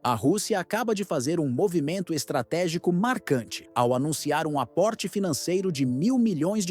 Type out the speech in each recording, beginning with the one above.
A Rússia acaba de fazer um movimento estratégico marcante ao anunciar um aporte financeiro de US$ 1.000 milhões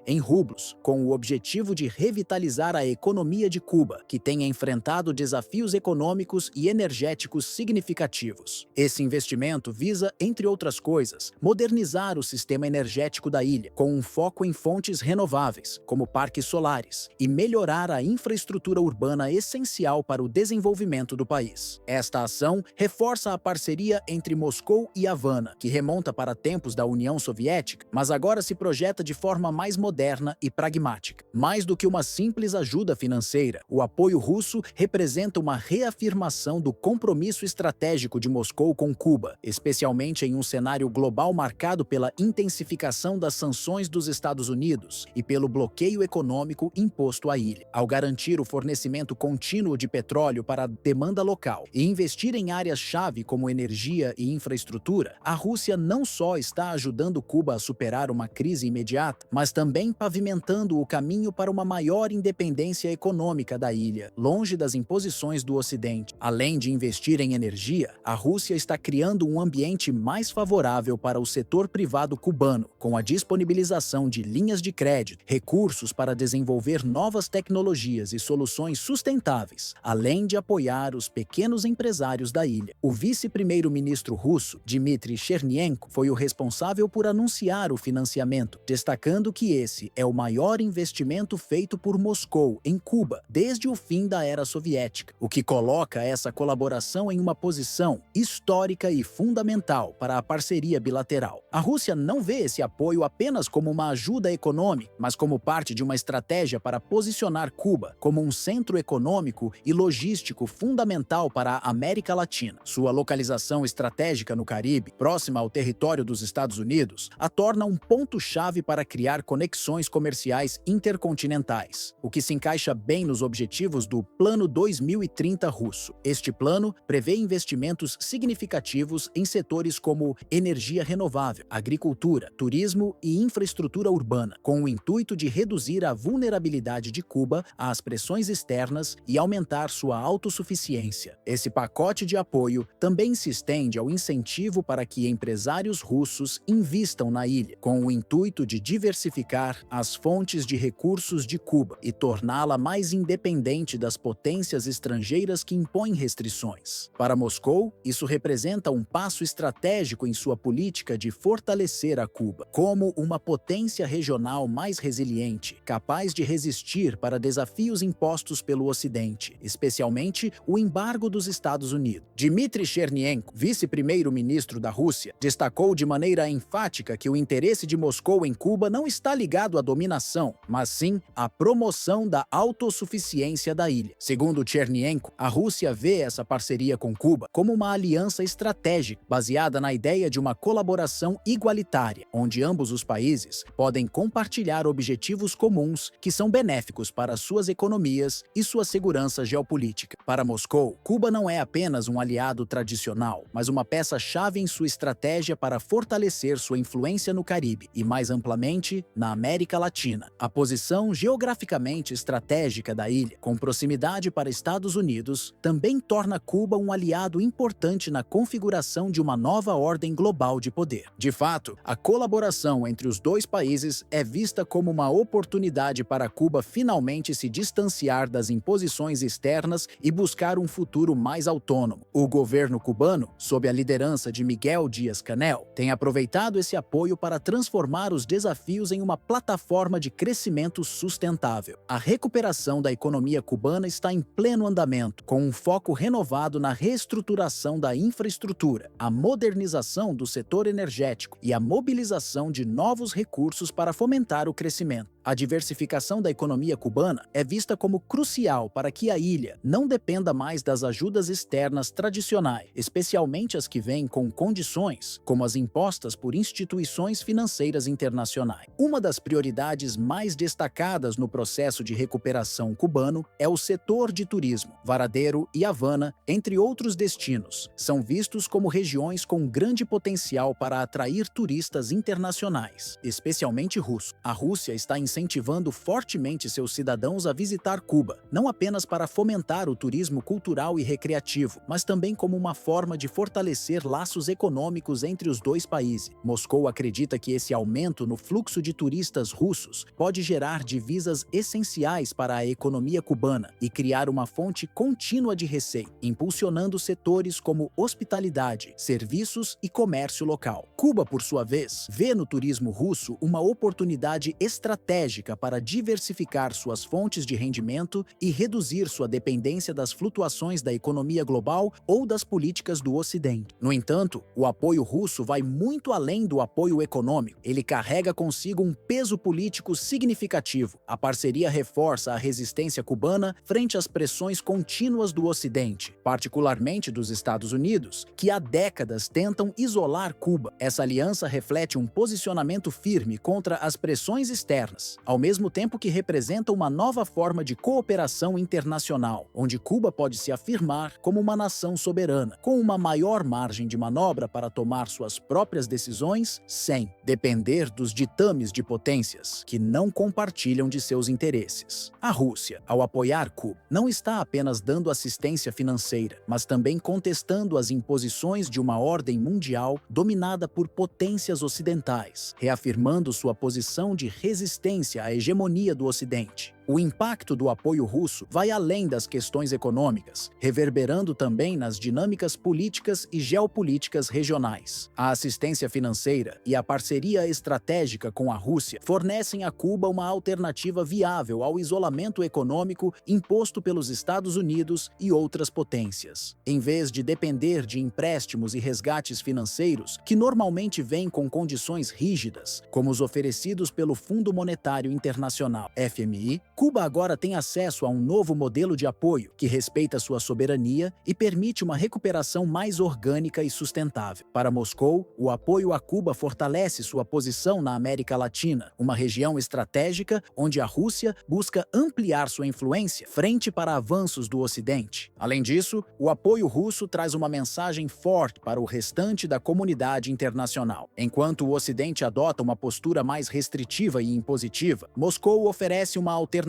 em rublos, com o objetivo de revitalizar a economia de Cuba, que tem enfrentado desafios econômicos e energéticos significativos. Esse investimento visa, entre outras coisas, modernizar o sistema energético da ilha, com um foco em fontes renováveis, como parques solares, e melhorar a infraestrutura urbana essencial para o desenvolvimento do país. Esta ação reforça a parceria entre Moscou e Havana, que remonta para tempos da União Soviética, mas agora se projeta de forma mais moderna e pragmática. Mais do que uma simples ajuda financeira, o apoio russo representa uma reafirmação do compromisso estratégico de Moscou com Cuba, especialmente em um cenário global marcado pela intensificação das sanções dos Estados Unidos e pelo bloqueio econômico imposto à ilha. Ao garantir o fornecimento contínuo de petróleo para a demanda local e investir em áreas-chave como energia e infraestrutura, a Rússia não só está ajudando Cuba a superar uma crise imediata, mas também pavimentando o caminho para uma maior independência econômica da ilha, longe das imposições do Ocidente. Além de investir em energia, a Rússia está criando um ambiente mais favorável para o setor privado cubano, com a disponibilização de linhas de crédito, recursos para desenvolver novas tecnologias e soluções sustentáveis, além de apoiar os pequenos empresários da ilha. O vice-primeiro-ministro russo, Dmitry Chernenko, foi o responsável por anunciar o financiamento, destacando que esse é o maior investimento feito por Moscou em Cuba desde o fim da era soviética, o que coloca essa colaboração em uma posição histórica e fundamental para a parceria bilateral. A Rússia não vê esse apoio apenas como uma ajuda econômica, mas como parte de uma estratégia para posicionar Cuba como um centro econômico e logístico fundamental para a América Latina. Sua localização estratégica no Caribe, próxima ao território dos Estados Unidos, a torna um ponto-chave para criar conexões comerciais intercontinentais, o que se encaixa bem nos objetivos do Plano 2030 russo. Este plano prevê investimentos significativos em setores como energia renovável, agricultura, turismo e infraestrutura urbana, com o intuito de reduzir a vulnerabilidade de Cuba às pressões externas e aumentar sua autossuficiência. Esse pacote de apoio também se estende ao incentivo para que empresários russos invistam na ilha, com o intuito de diversificar as fontes de recursos de Cuba e torná-la mais independente das potências estrangeiras que impõem restrições. Para Moscou, isso representa um passo estratégico em sua política de fortalecer a Cuba como uma potência regional mais resiliente, capaz de resistir para desafios impostos pelo Ocidente, especialmente o embargo dos Estados Unidos. Dmitry Chernenko, vice-primeiro-ministro da Rússia, destacou de maneira enfática que o interesse de Moscou em Cuba não está ligado à dominação, mas sim à promoção da autossuficiência da ilha. Segundo Chernenko, a Rússia vê essa parceria com Cuba como uma aliança estratégica baseada na ideia de uma colaboração igualitária, onde ambos os países podem compartilhar objetivos comuns que são benéficos para suas economias e sua segurança geopolítica. Para Moscou, Cuba não é apenas um aliado tradicional, mas uma peça-chave em sua estratégia para fortalecer sua influência no Caribe e, mais amplamente, na América Latina. A posição geograficamente estratégica da ilha, com proximidade para Estados Unidos, também torna Cuba um aliado importante na configuração de uma nova ordem global de poder. De fato, a colaboração entre os dois países é vista como uma oportunidade para Cuba finalmente se distanciar das imposições externas e buscar um futuro mais autônomo. O governo cubano, sob a liderança de Miguel Díaz-Canel, tem aproveitado esse apoio para transformar os desafios em uma plataforma de crescimento sustentável. A recuperação da economia cubana está em pleno andamento, com um foco renovado na reestruturação da infraestrutura, a modernização do setor energético e a mobilização de novos recursos para fomentar o crescimento. A diversificação da economia cubana é vista como crucial para que a ilha não dependa mais das ajudas externas tradicionais, especialmente as que vêm com condições como as impostas por instituições financeiras internacionais. Uma das prioridades mais destacadas no processo de recuperação cubano é o setor de turismo. Varadero e Havana, entre outros destinos, são vistos como regiões com grande potencial para atrair turistas internacionais, especialmente russos. A Rússia está incentivando fortemente seus cidadãos a visitar Cuba, não apenas para fomentar o turismo cultural e recreativo, mas também como uma forma de fortalecer laços econômicos entre os dois países. Moscou acredita que esse aumento no fluxo de turistas russos pode gerar divisas essenciais para a economia cubana e criar uma fonte contínua de receita, impulsionando setores como hospitalidade, serviços e comércio local. Cuba, por sua vez, vê no turismo russo uma oportunidade estratégica para diversificar suas fontes de rendimento e reduzir sua dependência das flutuações da economia global ou das políticas do Ocidente. No entanto, o apoio russo vai muito além do apoio econômico. Ele carrega consigo um peso político significativo. A parceria reforça a resistência cubana frente às pressões contínuas do Ocidente, particularmente dos Estados Unidos, que há décadas tentam isolar Cuba. Essa aliança reflete um posicionamento firme contra as pressões externas, ao mesmo tempo que representa uma nova forma de cooperação internacional, onde Cuba pode se afirmar como uma nação soberana, com uma maior margem de manobra para tomar suas próprias decisões sem depender dos ditames de potências que não compartilham de seus interesses. A Rússia, ao apoiar Cuba, não está apenas dando assistência financeira, mas também contestando as imposições de uma ordem mundial dominada por potências ocidentais, reafirmando sua posição de resistência à hegemonia do Ocidente. O impacto do apoio russo vai além das questões econômicas, reverberando também nas dinâmicas políticas e geopolíticas regionais. A assistência financeira e a parceria estratégica com a Rússia fornecem a Cuba uma alternativa viável ao isolamento econômico imposto pelos Estados Unidos e outras potências. Em vez de depender de empréstimos e resgates financeiros que normalmente vêm com condições rígidas, como os oferecidos pelo Fundo Monetário Internacional, FMI, Cuba agora tem acesso a um novo modelo de apoio que respeita sua soberania e permite uma recuperação mais orgânica e sustentável. Para Moscou, o apoio a Cuba fortalece sua posição na América Latina, uma região estratégica onde a Rússia busca ampliar sua influência frente para avanços do Ocidente. Além disso, o apoio russo traz uma mensagem forte para o restante da comunidade internacional. Enquanto o Ocidente adota uma postura mais restritiva e impositiva, Moscou oferece uma alternativa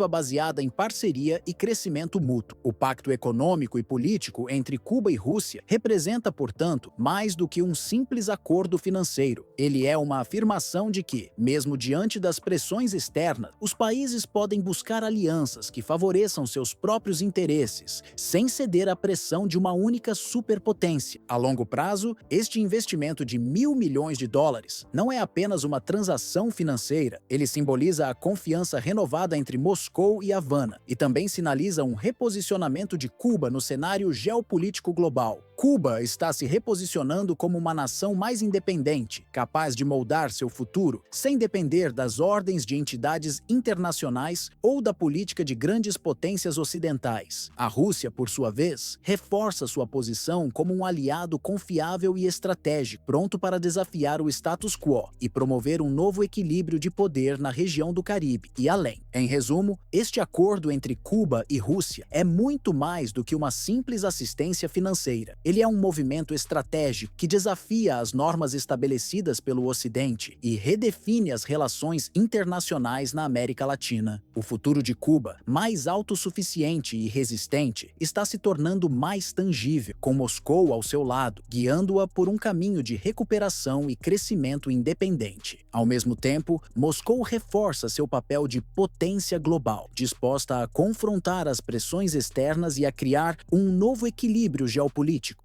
baseada em parceria e crescimento mútuo. O pacto econômico e político entre Cuba e Rússia representa, portanto, mais do que um simples acordo financeiro. Ele é uma afirmação de que, mesmo diante das pressões externas, os países podem buscar alianças que favoreçam seus próprios interesses, sem ceder à pressão de uma única superpotência. A longo prazo, este investimento de $1.000 milhões não é apenas uma transação financeira, ele simboliza a confiança renovada entre Moscou e Havana e também sinaliza um reposicionamento de Cuba no cenário geopolítico global. Cuba está se reposicionando como uma nação mais independente, capaz de moldar seu futuro sem depender das ordens de entidades internacionais ou da política de grandes potências ocidentais. A Rússia, por sua vez, reforça sua posição como um aliado confiável e estratégico, pronto para desafiar o status quo e promover um novo equilíbrio de poder na região do Caribe e além. Em resumo, este acordo entre Cuba e Rússia é muito mais do que uma simples assistência financeira. Ele é um movimento estratégico que desafia as normas estabelecidas pelo Ocidente e redefine as relações internacionais na América Latina. O futuro de Cuba, mais autossuficiente e resistente, está se tornando mais tangível, com Moscou ao seu lado, guiando-a por um caminho de recuperação e crescimento independente. Ao mesmo tempo, Moscou reforça seu papel de potência global, disposta a confrontar as pressões externas e a criar um novo equilíbrio geopolítico.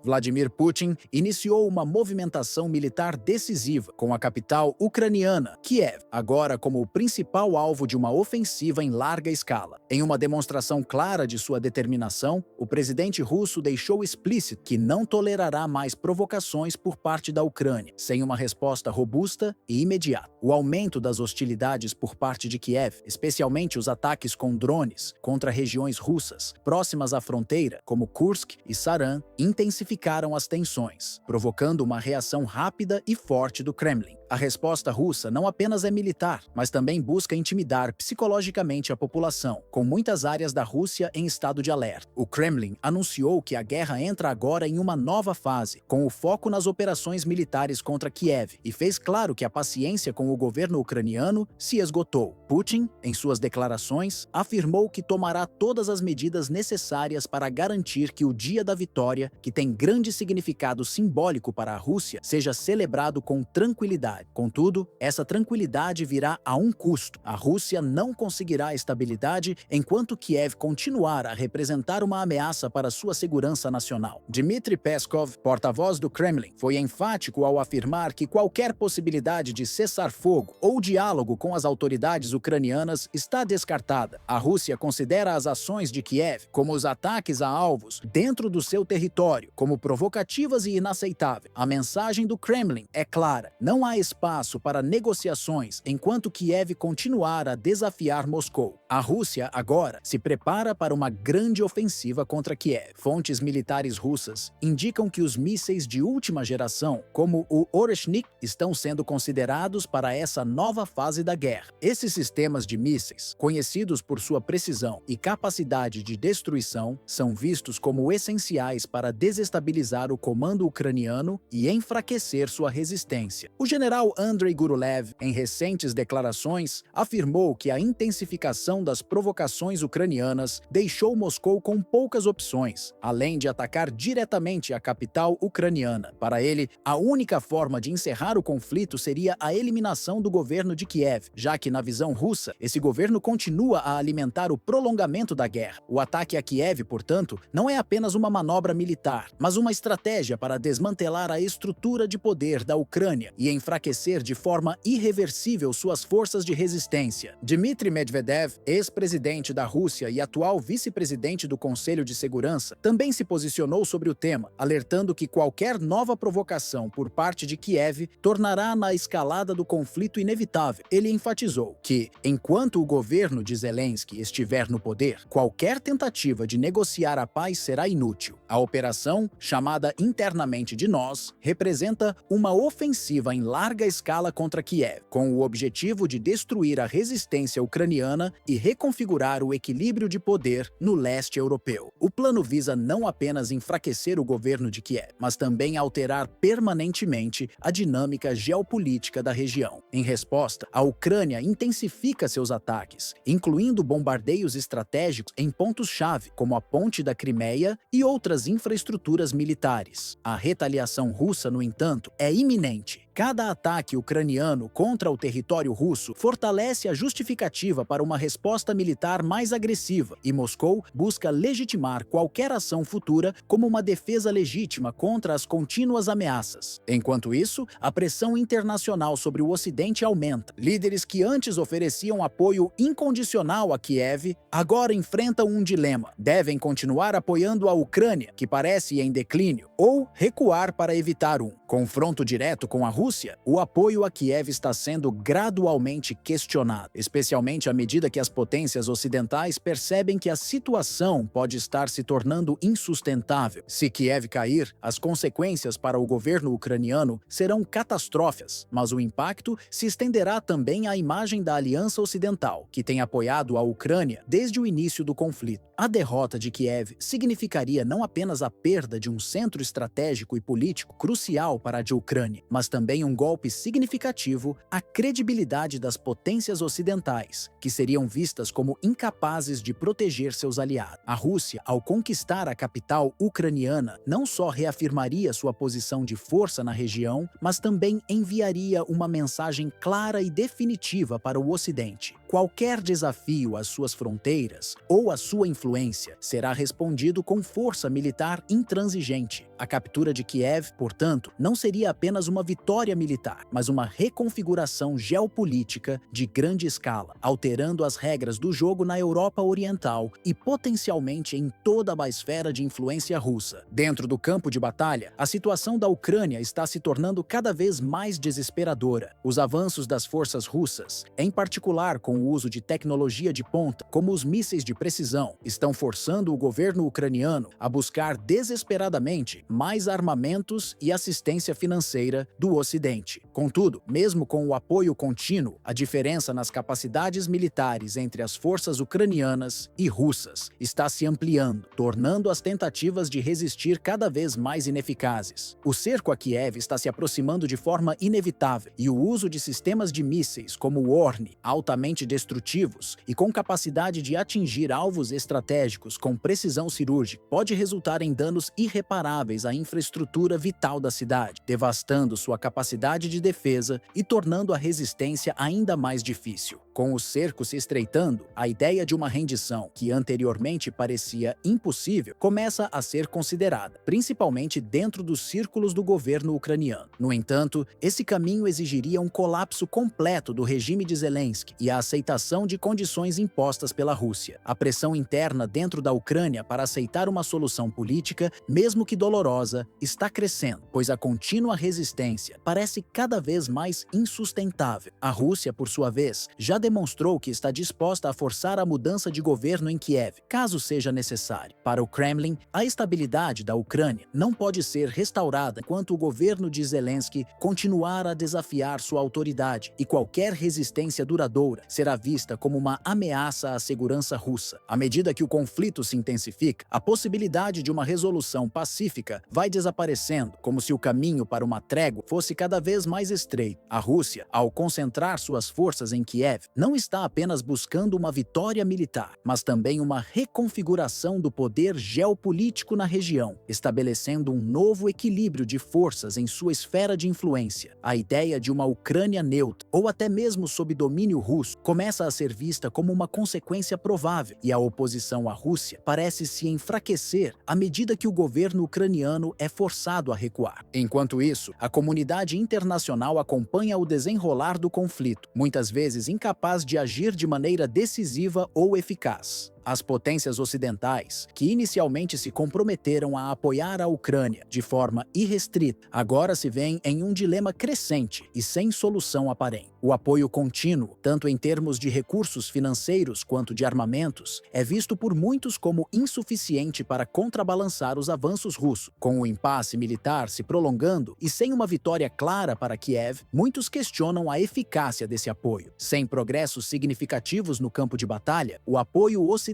Vladimir Putin iniciou uma movimentação militar decisiva com a capital ucraniana, Kiev, agora como o principal alvo de uma ofensiva em larga escala. Em uma demonstração clara de sua determinação, o presidente russo deixou explícito que não tolerará mais provocações por parte da Ucrânia, sem uma resposta robusta e imediata. O aumento das hostilidades por parte de Kiev, especialmente os ataques com drones contra regiões russas próximas à fronteira, como Kursk e Saran, intensificaram as tensões, provocando uma reação rápida e forte do Kremlin. A resposta russa não apenas é militar, mas também busca intimidar psicologicamente a população, com com muitas áreas da Rússia em estado de alerta. O Kremlin anunciou que a guerra entra agora em uma nova fase, com o foco nas operações militares contra Kiev, e fez claro que a paciência com o governo ucraniano se esgotou. Putin, em suas declarações, afirmou que tomará todas as medidas necessárias para garantir que o Dia da Vitória, que tem grande significado simbólico para a Rússia, seja celebrado com tranquilidade. Contudo, essa tranquilidade virá a um custo. A Rússia não conseguirá estabilidade enquanto Kiev continuar a representar uma ameaça para sua segurança nacional. Dmitry Peskov, porta-voz do Kremlin, foi enfático ao afirmar que qualquer possibilidade de cessar-fogo ou diálogo com as autoridades ucranianas está descartada. A Rússia considera as ações de Kiev, como os ataques a alvos dentro do seu território, como provocativas e inaceitáveis. A mensagem do Kremlin é clara: não há espaço para negociações enquanto Kiev continuar a desafiar Moscou. A Rússia agora se prepara para uma grande ofensiva contra Kiev. Fontes militares russas indicam que os mísseis de última geração, como o Oreshnik, estão sendo considerados para essa nova fase da guerra. Esses sistemas de mísseis, conhecidos por sua precisão e capacidade de destruição, são vistos como essenciais para desestabilizar o comando ucraniano e enfraquecer sua resistência. O general Andrei Gurulev, em recentes declarações, afirmou que a intensificação das provocações ucranianas deixou Moscou com poucas opções, além de atacar diretamente a capital ucraniana. Para ele, a única forma de encerrar o conflito seria a eliminação do governo de Kiev, já que, na visão russa, esse governo continua a alimentar o prolongamento da guerra. O ataque a Kiev, portanto, não é apenas uma manobra militar, mas uma estratégia para desmantelar a estrutura de poder da Ucrânia e enfraquecer de forma irreversível suas forças de resistência. Dmitry Medvedev, ex-presidente da Rússia e atual vice-presidente do Conselho de Segurança, também se posicionou sobre o tema, alertando que qualquer nova provocação por parte de Kiev tornará na escalada do conflito inevitável. Ele enfatizou que, enquanto o governo de Zelensky estiver no poder, qualquer tentativa de negociar a paz será inútil. A operação, chamada internamente de Nós, representa uma ofensiva em larga escala contra Kiev, com o objetivo de destruir a resistência ucraniana e reconfigurar o equilíbrio de poder no leste europeu. O plano visa não apenas enfraquecer o governo de Kiev, mas também alterar permanentemente a dinâmica geopolítica da região. Em resposta, a Ucrânia intensifica seus ataques, incluindo bombardeios estratégicos em pontos-chave, como a Ponte da Crimeia e outras infraestruturas militares. A retaliação russa, no entanto, é iminente. Cada ataque ucraniano contra o território russo fortalece a justificativa para uma resposta militar mais agressiva, e Moscou busca legitimar qualquer ação futura como uma defesa legítima contra as contínuas ameaças. Enquanto isso, a pressão internacional sobre o Ocidente aumenta. Líderes que antes ofereciam apoio incondicional a Kiev agora enfrentam um dilema: devem continuar apoiando a Ucrânia, que parece em declínio, ou recuar para evitar um confronto direto com a Rússia? O apoio a Kiev está sendo gradualmente questionado, especialmente à medida que as potências ocidentais percebem que a situação pode estar se tornando insustentável. Se Kiev cair, as consequências para o governo ucraniano serão catastróficas, mas o impacto se estenderá também à imagem da Aliança Ocidental, que tem apoiado a Ucrânia desde o início do conflito. A derrota de Kiev significaria não apenas a perda de um centro estratégico e político crucial para a Ucrânia, mas também um golpe significativo à credibilidade das potências ocidentais, que seriam vistas como incapazes de proteger seus aliados. A Rússia, ao conquistar a capital ucraniana, não só reafirmaria sua posição de força na região, mas também enviaria uma mensagem clara e definitiva para o Ocidente: qualquer desafio às suas fronteiras ou à sua influência será respondido com força militar intransigente. A captura de Kiev, portanto, não seria apenas uma vitória militar, mas uma reconfiguração geopolítica de grande escala, alterando as regras do jogo na Europa Oriental e potencialmente em toda a esfera de influência russa. Dentro do campo de batalha, a situação da Ucrânia está se tornando cada vez mais desesperadora. Os avanços das forças russas, em particular com o uso de tecnologia de ponta, como os mísseis de precisão, estão forçando o governo ucraniano a buscar desesperadamente mais armamentos e assistência financeira do Ocidente. Contudo, mesmo com o apoio contínuo, a diferença nas capacidades militares entre as forças ucranianas e russas está se ampliando, tornando as tentativas de resistir cada vez mais ineficazes. O cerco a Kiev está se aproximando de forma inevitável e o uso de sistemas de mísseis como o Orne, altamente destrutivos e com capacidade de atingir alvos estratégicos com precisão cirúrgica, pode resultar em danos irreparáveis à infraestrutura vital da cidade, devastando sua capacidade de defesa e tornando a resistência ainda mais difícil. Com o cerco se estreitando, a ideia de uma rendição, que anteriormente parecia impossível, começa a ser considerada, principalmente dentro dos círculos do governo ucraniano. No entanto, esse caminho exigiria um colapso completo do regime de Zelensky e a aceitação de condições impostas pela Rússia. A pressão interna dentro da Ucrânia para aceitar uma solução política, mesmo que dolorosa, está crescendo, pois a contínua resistência parece cada vez mais insustentável. A Rússia, por sua vez, já demonstrou que está disposta a forçar a mudança de governo em Kiev, caso seja necessário. Para o Kremlin, a estabilidade da Ucrânia não pode ser restaurada enquanto o governo de Zelensky continuar a desafiar sua autoridade, e qualquer resistência duradoura será vista como uma ameaça à segurança russa. À medida que o conflito se intensifica, a possibilidade de uma resolução pacífica vai desaparecendo, como se o caminho para uma trégua fosse cada vez mais estreito. A Rússia, ao concentrar suas forças em Kiev, não está apenas buscando uma vitória militar, mas também uma reconfiguração do poder geopolítico na região, estabelecendo um novo equilíbrio de forças em sua esfera de influência. A ideia de uma Ucrânia neutra, ou até mesmo sob domínio russo, começa a ser vista como uma consequência provável, e a oposição à Rússia parece se enfraquecer à medida que o governo ucraniano é forçado a recuar. Enquanto isso, a comunidade internacional acompanha o desenrolar do conflito, muitas vezes incapaz de agir de maneira decisiva ou eficaz. As potências ocidentais, que inicialmente se comprometeram a apoiar a Ucrânia de forma irrestrita, agora se veem em um dilema crescente e sem solução aparente. O apoio contínuo, tanto em termos de recursos financeiros quanto de armamentos, é visto por muitos como insuficiente para contrabalançar os avanços russos. Com o impasse militar se prolongando e sem uma vitória clara para Kiev, muitos questionam a eficácia desse apoio. Sem progressos significativos no campo de batalha, o apoio ocidental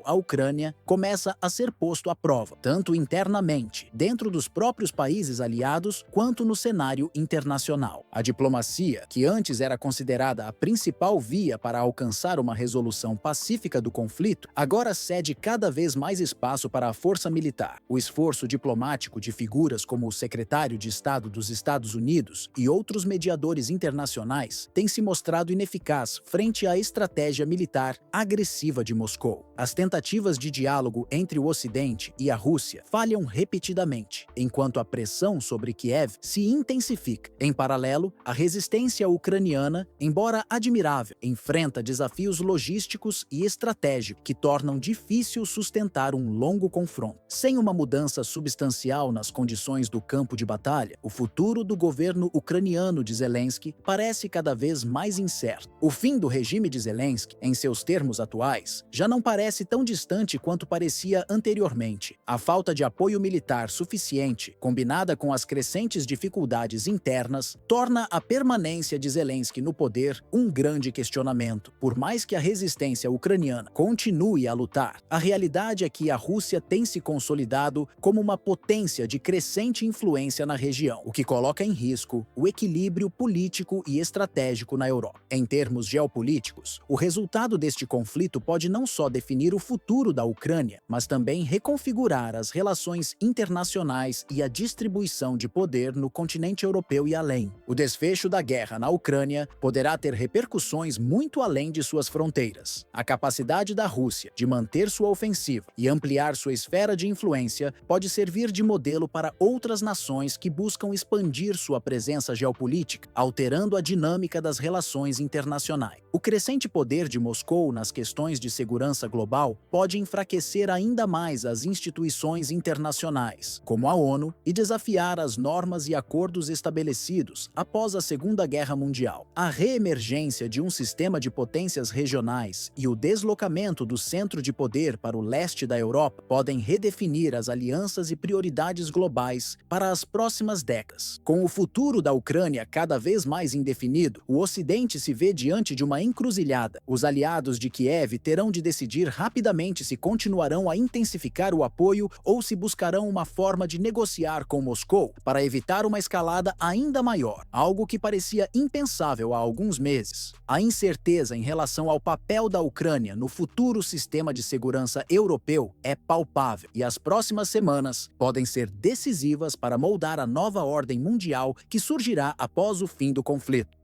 à Ucrânia começa a ser posto à prova, tanto internamente, dentro dos próprios países aliados, quanto no cenário internacional. A diplomacia, que antes era considerada a principal via para alcançar uma resolução pacífica do conflito, agora cede cada vez mais espaço para a força militar. O esforço diplomático de figuras como o secretário de Estado dos Estados Unidos e outros mediadores internacionais tem se mostrado ineficaz frente à estratégia militar agressiva de Moscou. As tentativas de diálogo entre o Ocidente e a Rússia falham repetidamente, enquanto a pressão sobre Kiev se intensifica. Em paralelo, a resistência ucraniana, embora admirável, enfrenta desafios logísticos e estratégicos que tornam difícil sustentar um longo confronto. Sem uma mudança substancial nas condições do campo de batalha, o futuro do governo ucraniano de Zelensky parece cada vez mais incerto. O fim do regime de Zelensky, em seus termos atuais, já não parece tão distante quanto parecia anteriormente. A falta de apoio militar suficiente, combinada com as crescentes dificuldades internas, torna a permanência de Zelensky no poder um grande questionamento. Por mais que a resistência ucraniana continue a lutar, a realidade é que a Rússia tem se consolidado como uma potência de crescente influência na região, o que coloca em risco o equilíbrio político e estratégico na Europa. Em termos geopolíticos, o resultado deste conflito pode não só definir o futuro da Ucrânia, mas também reconfigurar as relações internacionais e a distribuição de poder no continente europeu e além. O desfecho da guerra na Ucrânia poderá ter repercussões muito além de suas fronteiras. A capacidade da Rússia de manter sua ofensiva e ampliar sua esfera de influência pode servir de modelo para outras nações que buscam expandir sua presença geopolítica, alterando a dinâmica das relações internacionais. O crescente poder de Moscou nas questões de segurança global global pode enfraquecer ainda mais as instituições internacionais, como a ONU, e desafiar as normas e acordos estabelecidos após a Segunda Guerra Mundial. A reemergência de um sistema de potências regionais e o deslocamento do centro de poder para o leste da Europa podem redefinir as alianças e prioridades globais para as próximas décadas. Com o futuro da Ucrânia cada vez mais indefinido, o Ocidente se vê diante de uma encruzilhada. Os aliados de Kiev terão de decidir rapidamente se continuarão a intensificar o apoio ou se buscarão uma forma de negociar com Moscou para evitar uma escalada ainda maior, algo que parecia impensável há alguns meses. A incerteza em relação ao papel da Ucrânia no futuro sistema de segurança europeu é palpável, e as próximas semanas podem ser decisivas para moldar a nova ordem mundial que surgirá após o fim do conflito.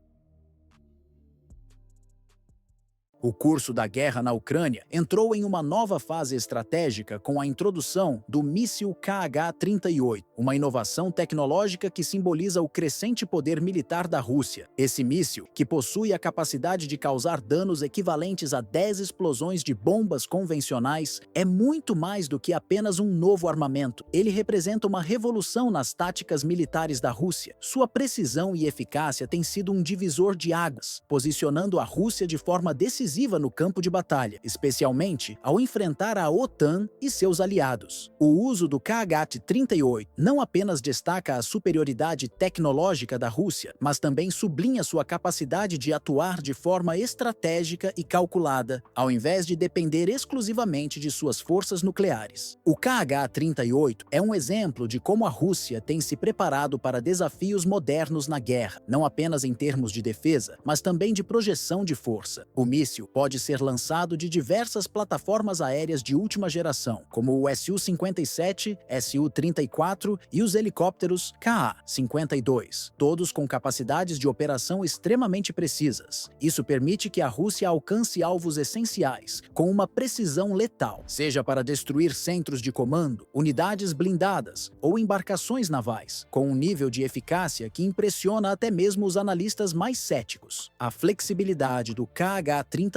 O curso da guerra na Ucrânia entrou em uma nova fase estratégica com a introdução do míssil KH-38, uma inovação tecnológica que simboliza o crescente poder militar da Rússia. Esse míssil, que possui a capacidade de causar danos equivalentes a 10 explosões de bombas convencionais, é muito mais do que apenas um novo armamento. Ele representa uma revolução nas táticas militares da Rússia. Sua precisão e eficácia têm sido um divisor de águas, posicionando a Rússia de forma decisiva no campo de batalha, especialmente ao enfrentar a OTAN e seus aliados. O uso do KH-38 não apenas destaca a superioridade tecnológica da Rússia, mas também sublinha sua capacidade de atuar de forma estratégica e calculada, ao invés de depender exclusivamente de suas forças nucleares. O KH-38 é um exemplo de como a Rússia tem se preparado para desafios modernos na guerra, não apenas em termos de defesa, mas também de projeção de força. O míssil pode ser lançado de diversas plataformas aéreas de última geração, como o Su-57, Su-34 e os helicópteros Ka-52, todos com capacidades de operação extremamente precisas. Isso permite que a Rússia alcance alvos essenciais com uma precisão letal, seja para destruir centros de comando, unidades blindadas ou embarcações navais, com um nível de eficácia que impressiona até mesmo os analistas mais céticos. A flexibilidade do KH-38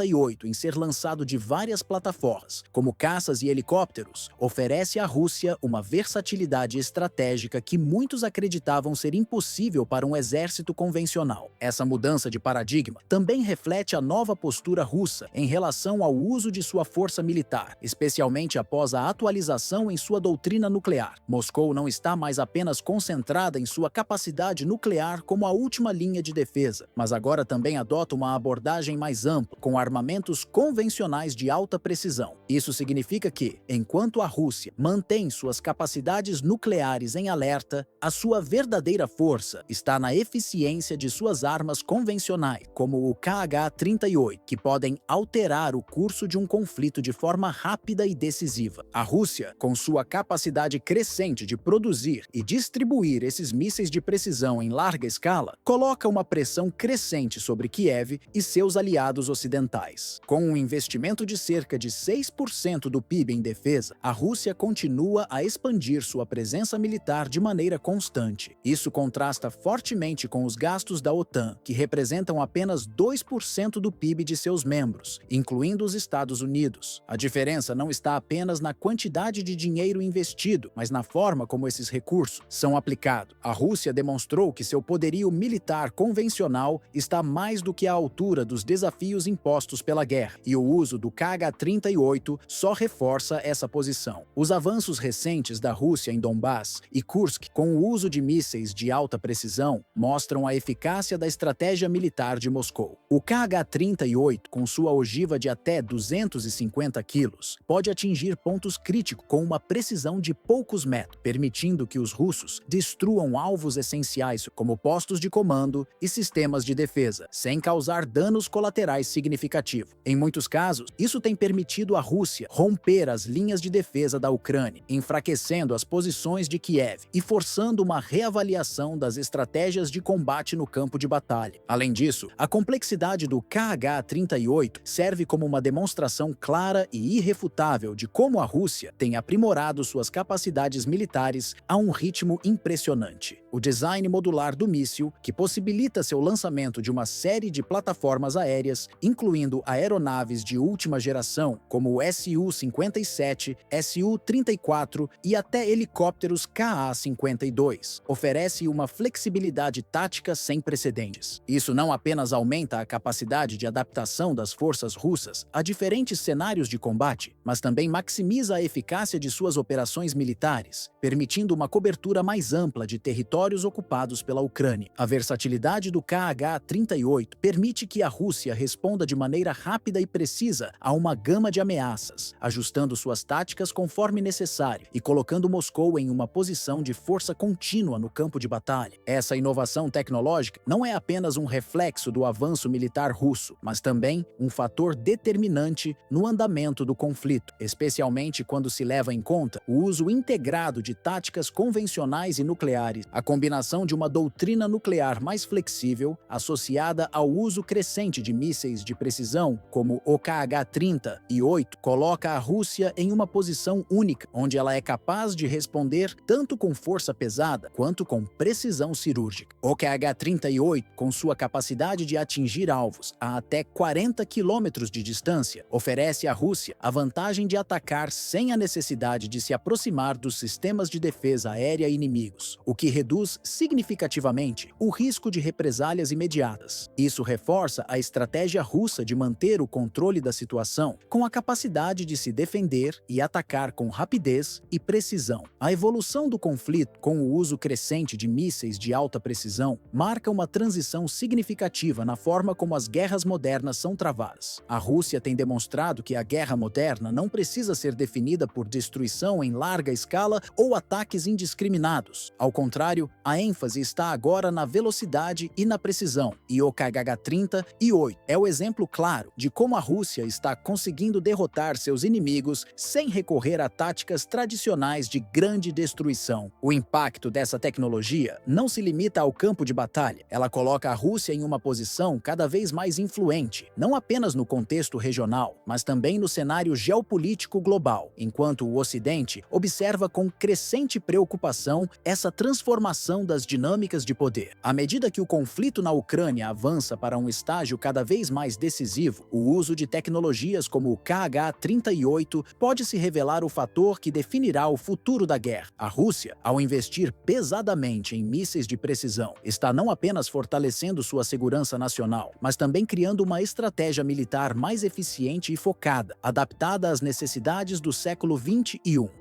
em ser lançado de várias plataformas, como caças e helicópteros, oferece à Rússia uma versatilidade estratégica que muitos acreditavam ser impossível para um exército convencional. Essa mudança de paradigma também reflete a nova postura russa em relação ao uso de sua força militar, especialmente após a atualização em sua doutrina nuclear. Moscou não está mais apenas concentrada em sua capacidade nuclear como a última linha de defesa, mas agora também adota uma abordagem mais ampla, com armamentos convencionais de alta precisão. Isso significa que, enquanto a Rússia mantém suas capacidades nucleares em alerta, a sua verdadeira força está na eficiência de suas armas convencionais, como o KH-38, que podem alterar o curso de um conflito de forma rápida e decisiva. A Rússia, com sua capacidade crescente de produzir e distribuir esses mísseis de precisão em larga escala, coloca uma pressão crescente sobre Kiev e seus aliados ocidentais. Com um investimento de cerca de 6% do PIB em defesa, a Rússia continua a expandir sua presença militar de maneira constante. Isso contrasta fortemente com os gastos da OTAN, que representam apenas 2% do PIB de seus membros, incluindo os Estados Unidos. A diferença não está apenas na quantidade de dinheiro investido, mas na forma como esses recursos são aplicados. A Rússia demonstrou que seu poderio militar convencional está mais do que à altura dos desafios impostos pela guerra, e o uso do KH-38 só reforça essa posição. Os avanços recentes da Rússia em Donbass e Kursk, com o uso de mísseis de alta precisão, mostram a eficácia da estratégia militar de Moscou. O KH-38, com sua ogiva de até 250 quilos, pode atingir pontos críticos com uma precisão de poucos metros, permitindo que os russos destruam alvos essenciais como postos de comando e sistemas de defesa, sem causar danos colaterais significativos. Em muitos casos, isso tem permitido à Rússia romper as linhas de defesa da Ucrânia, enfraquecendo as posições de Kiev e forçando uma reavaliação das estratégias de combate no campo de batalha. Além disso, a complexidade do KH-38 serve como uma demonstração clara e irrefutável de como a Rússia tem aprimorado suas capacidades militares a um ritmo impressionante. O design modular do míssil, que possibilita seu lançamento de uma série de plataformas aéreas, incluindo incluindo aeronaves de última geração, como o Su-57, Su-34 e até helicópteros Ka-52. Oferece uma flexibilidade tática sem precedentes. Isso não apenas aumenta a capacidade de adaptação das forças russas a diferentes cenários de combate, mas também maximiza a eficácia de suas operações militares, permitindo uma cobertura mais ampla de territórios ocupados pela Ucrânia. A versatilidade do Kh-38 permite que a Rússia responda de maneira rápida e precisa a uma gama de ameaças, ajustando suas táticas conforme necessário e colocando Moscou em uma posição de força contínua no campo de batalha. Essa inovação tecnológica não é apenas um reflexo do avanço militar russo, mas também um fator determinante no andamento do conflito, especialmente quando se leva em conta o uso integrado de táticas convencionais e nucleares. A combinação de uma doutrina nuclear mais flexível, associada ao uso crescente de mísseis de precisão, como o Kh-30 e 8, coloca a Rússia em uma posição única, onde ela é capaz de responder tanto com força pesada quanto com precisão cirúrgica. O Kh-38, com sua capacidade de atingir alvos a até 40 quilômetros de distância, oferece à Rússia a vantagem de atacar sem a necessidade de se aproximar dos sistemas de defesa aérea inimigos, o que reduz significativamente o risco de represálias imediatas. Isso reforça a estratégia russa de manter o controle da situação, com a capacidade de se defender e atacar com rapidez e precisão. A evolução do conflito, com o uso crescente de mísseis de alta precisão, marca uma transição significativa na forma como as guerras modernas são travadas. A Rússia tem demonstrado que a guerra moderna não precisa ser definida por destruição em larga escala ou ataques indiscriminados. Ao contrário, a ênfase está agora na velocidade e na precisão, e o Kh-30 e 8 é o exemplo claro de como a Rússia está conseguindo derrotar seus inimigos sem recorrer a táticas tradicionais de grande destruição. O impacto dessa tecnologia não se limita ao campo de batalha. Ela coloca a Rússia em uma posição cada vez mais influente, não apenas no contexto regional, mas também no cenário geopolítico global, enquanto o Ocidente observa com crescente preocupação essa transformação das dinâmicas de poder. À medida que o conflito na Ucrânia avança para um estágio cada vez mais decisivo, o uso de tecnologias como o Kh-38 pode se revelar o fator que definirá o futuro da guerra. A Rússia, ao investir pesadamente em mísseis de precisão, está não apenas fortalecendo sua segurança nacional, mas também criando uma estratégia militar mais eficiente e focada, adaptada às necessidades do século XXI.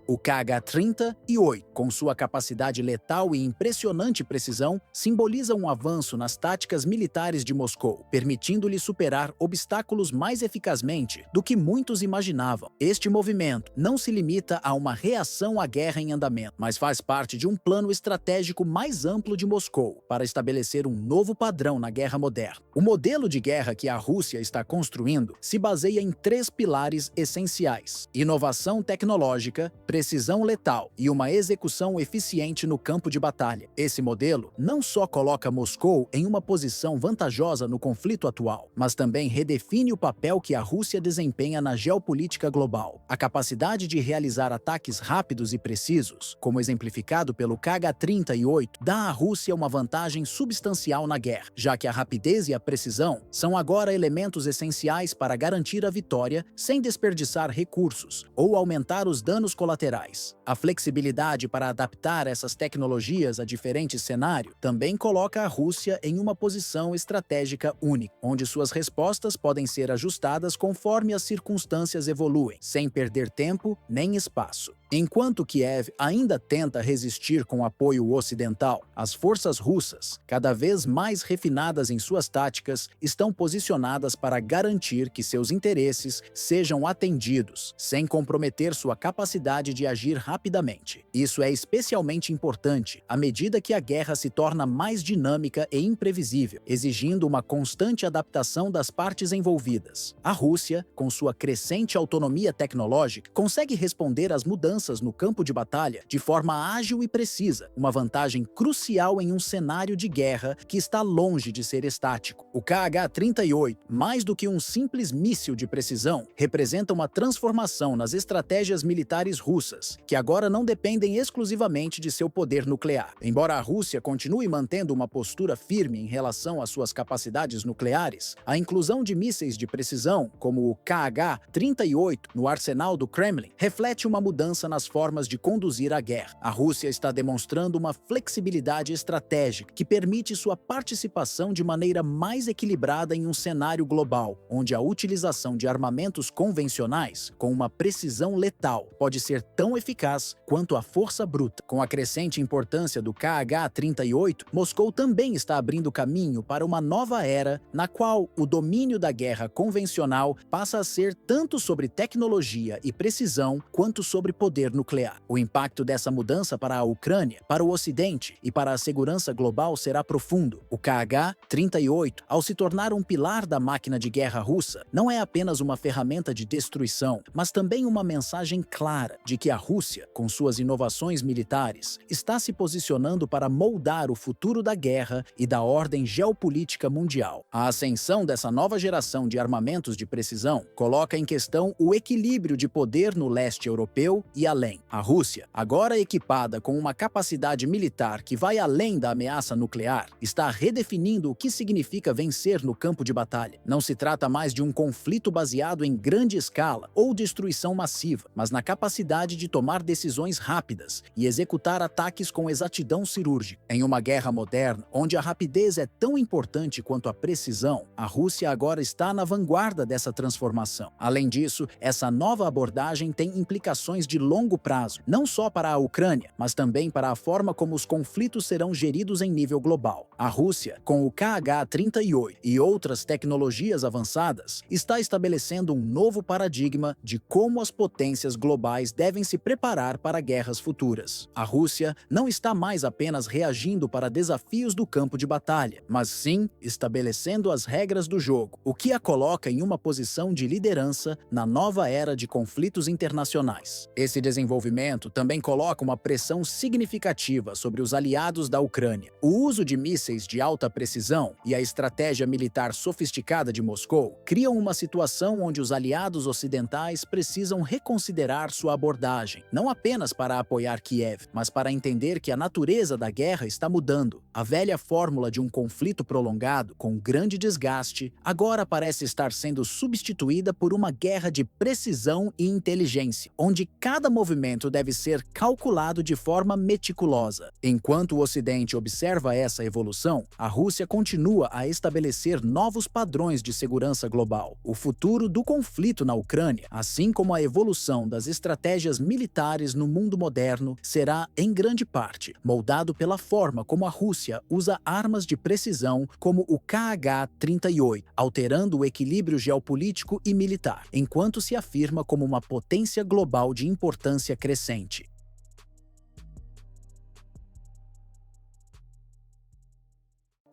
O Kh-30 e 8, com sua capacidade letal e impressionante precisão, simboliza um avanço nas táticas militares de Moscou, permitindo-lhe superar obstáculos mais eficazmente do que muitos imaginavam. Este movimento não se limita a uma reação à guerra em andamento, mas faz parte de um plano estratégico mais amplo de Moscou para estabelecer um novo padrão na guerra moderna. O modelo de guerra que a Rússia está construindo se baseia em 3 pilares essenciais: inovação tecnológica, precisão letal e uma execução eficiente no campo de batalha. Esse modelo não só coloca Moscou em uma posição vantajosa no conflito atual, mas também redefine o papel que a Rússia desempenha na geopolítica global. A capacidade de realizar ataques rápidos e precisos, como exemplificado pelo Kh-30 e 8, dá à Rússia uma vantagem substancial na guerra, já que a rapidez e a precisão são agora elementos essenciais para garantir a vitória sem desperdiçar recursos ou aumentar os danos colaterais. A flexibilidade para adaptar essas tecnologias a diferentes cenários também coloca a Rússia em uma posição estratégica única, onde suas respostas podem ser ajustadas conforme as circunstâncias evoluem, sem perder tempo nem espaço. Enquanto Kiev ainda tenta resistir com apoio ocidental, as forças russas, cada vez mais refinadas em suas táticas, estão posicionadas para garantir que seus interesses sejam atendidos, sem comprometer sua capacidade de agir rapidamente. Isso é especialmente importante à medida que a guerra se torna mais dinâmica e imprevisível, exigindo uma constante adaptação das partes envolvidas. A Rússia, com sua crescente autonomia tecnológica, consegue responder às mudanças mudanças no campo de batalha de forma ágil e precisa, uma vantagem crucial em um cenário de guerra que está longe de ser estático. O KH-38, mais do que um simples míssil de precisão, representa uma transformação nas estratégias militares russas, que agora não dependem exclusivamente de seu poder nuclear. Embora a Rússia continue mantendo uma postura firme em relação às suas capacidades nucleares, a inclusão de mísseis de precisão, como o KH-38, no arsenal do Kremlin, reflete uma mudança nas formas de conduzir a guerra. A Rússia está demonstrando uma flexibilidade estratégica que permite sua participação de maneira mais equilibrada em um cenário global, onde a utilização de armamentos convencionais, com uma precisão letal, pode ser tão eficaz quanto a força bruta. Com a crescente importância do KH-38, Moscou também está abrindo caminho para uma nova era na qual o domínio da guerra convencional passa a ser tanto sobre tecnologia e precisão quanto sobre poder nuclear. O impacto dessa mudança para a Ucrânia, para o Ocidente e para a segurança global será profundo. O KH-38, ao se tornar um pilar da máquina de guerra russa, não é apenas uma ferramenta de destruição, mas também uma mensagem clara de que a Rússia, com suas inovações militares, está se posicionando para moldar o futuro da guerra e da ordem geopolítica mundial. A ascensão dessa nova geração de armamentos de precisão coloca em questão o equilíbrio de poder no leste europeu e além. A Rússia, agora equipada com uma capacidade militar que vai além da ameaça nuclear, está redefinindo o que significa vencer no campo de batalha. Não se trata mais de um conflito baseado em grande escala ou destruição massiva, mas na capacidade de tomar decisões rápidas e executar ataques com exatidão cirúrgica. Em uma guerra moderna, onde a rapidez é tão importante quanto a precisão, a Rússia agora está na vanguarda dessa transformação. Além disso, essa nova abordagem tem implicações de longo prazo, não só para a Ucrânia, mas também para a forma como os conflitos serão geridos em nível global. A Rússia, com o KH-38 e outras tecnologias avançadas, está estabelecendo um novo paradigma de como as potências globais devem se preparar para guerras futuras. A Rússia não está mais apenas reagindo para desafios do campo de batalha, mas sim estabelecendo as regras do jogo, o que a coloca em uma posição de liderança na nova era de conflitos internacionais. Esse desenvolvimento também coloca uma pressão significativa sobre os aliados da Ucrânia. O uso de mísseis de alta precisão e a estratégia militar sofisticada de Moscou criam uma situação onde os aliados ocidentais precisam reconsiderar sua abordagem, não apenas para apoiar Kiev, mas para entender que a natureza da guerra está mudando. A velha fórmula de um conflito prolongado, com grande desgaste, agora parece estar sendo substituída por uma guerra de precisão e inteligência, onde cada movimento deve ser calculado de forma meticulosa. Enquanto o Ocidente observa essa evolução, a Rússia continua a estabelecer novos padrões de segurança global. O futuro do conflito na Ucrânia, assim como a evolução das estratégias militares no mundo moderno, será, em grande parte, moldado pela forma como a Rússia usa armas de precisão como o KH-38, alterando o equilíbrio geopolítico e militar, enquanto se afirma como uma potência global de importância crescente.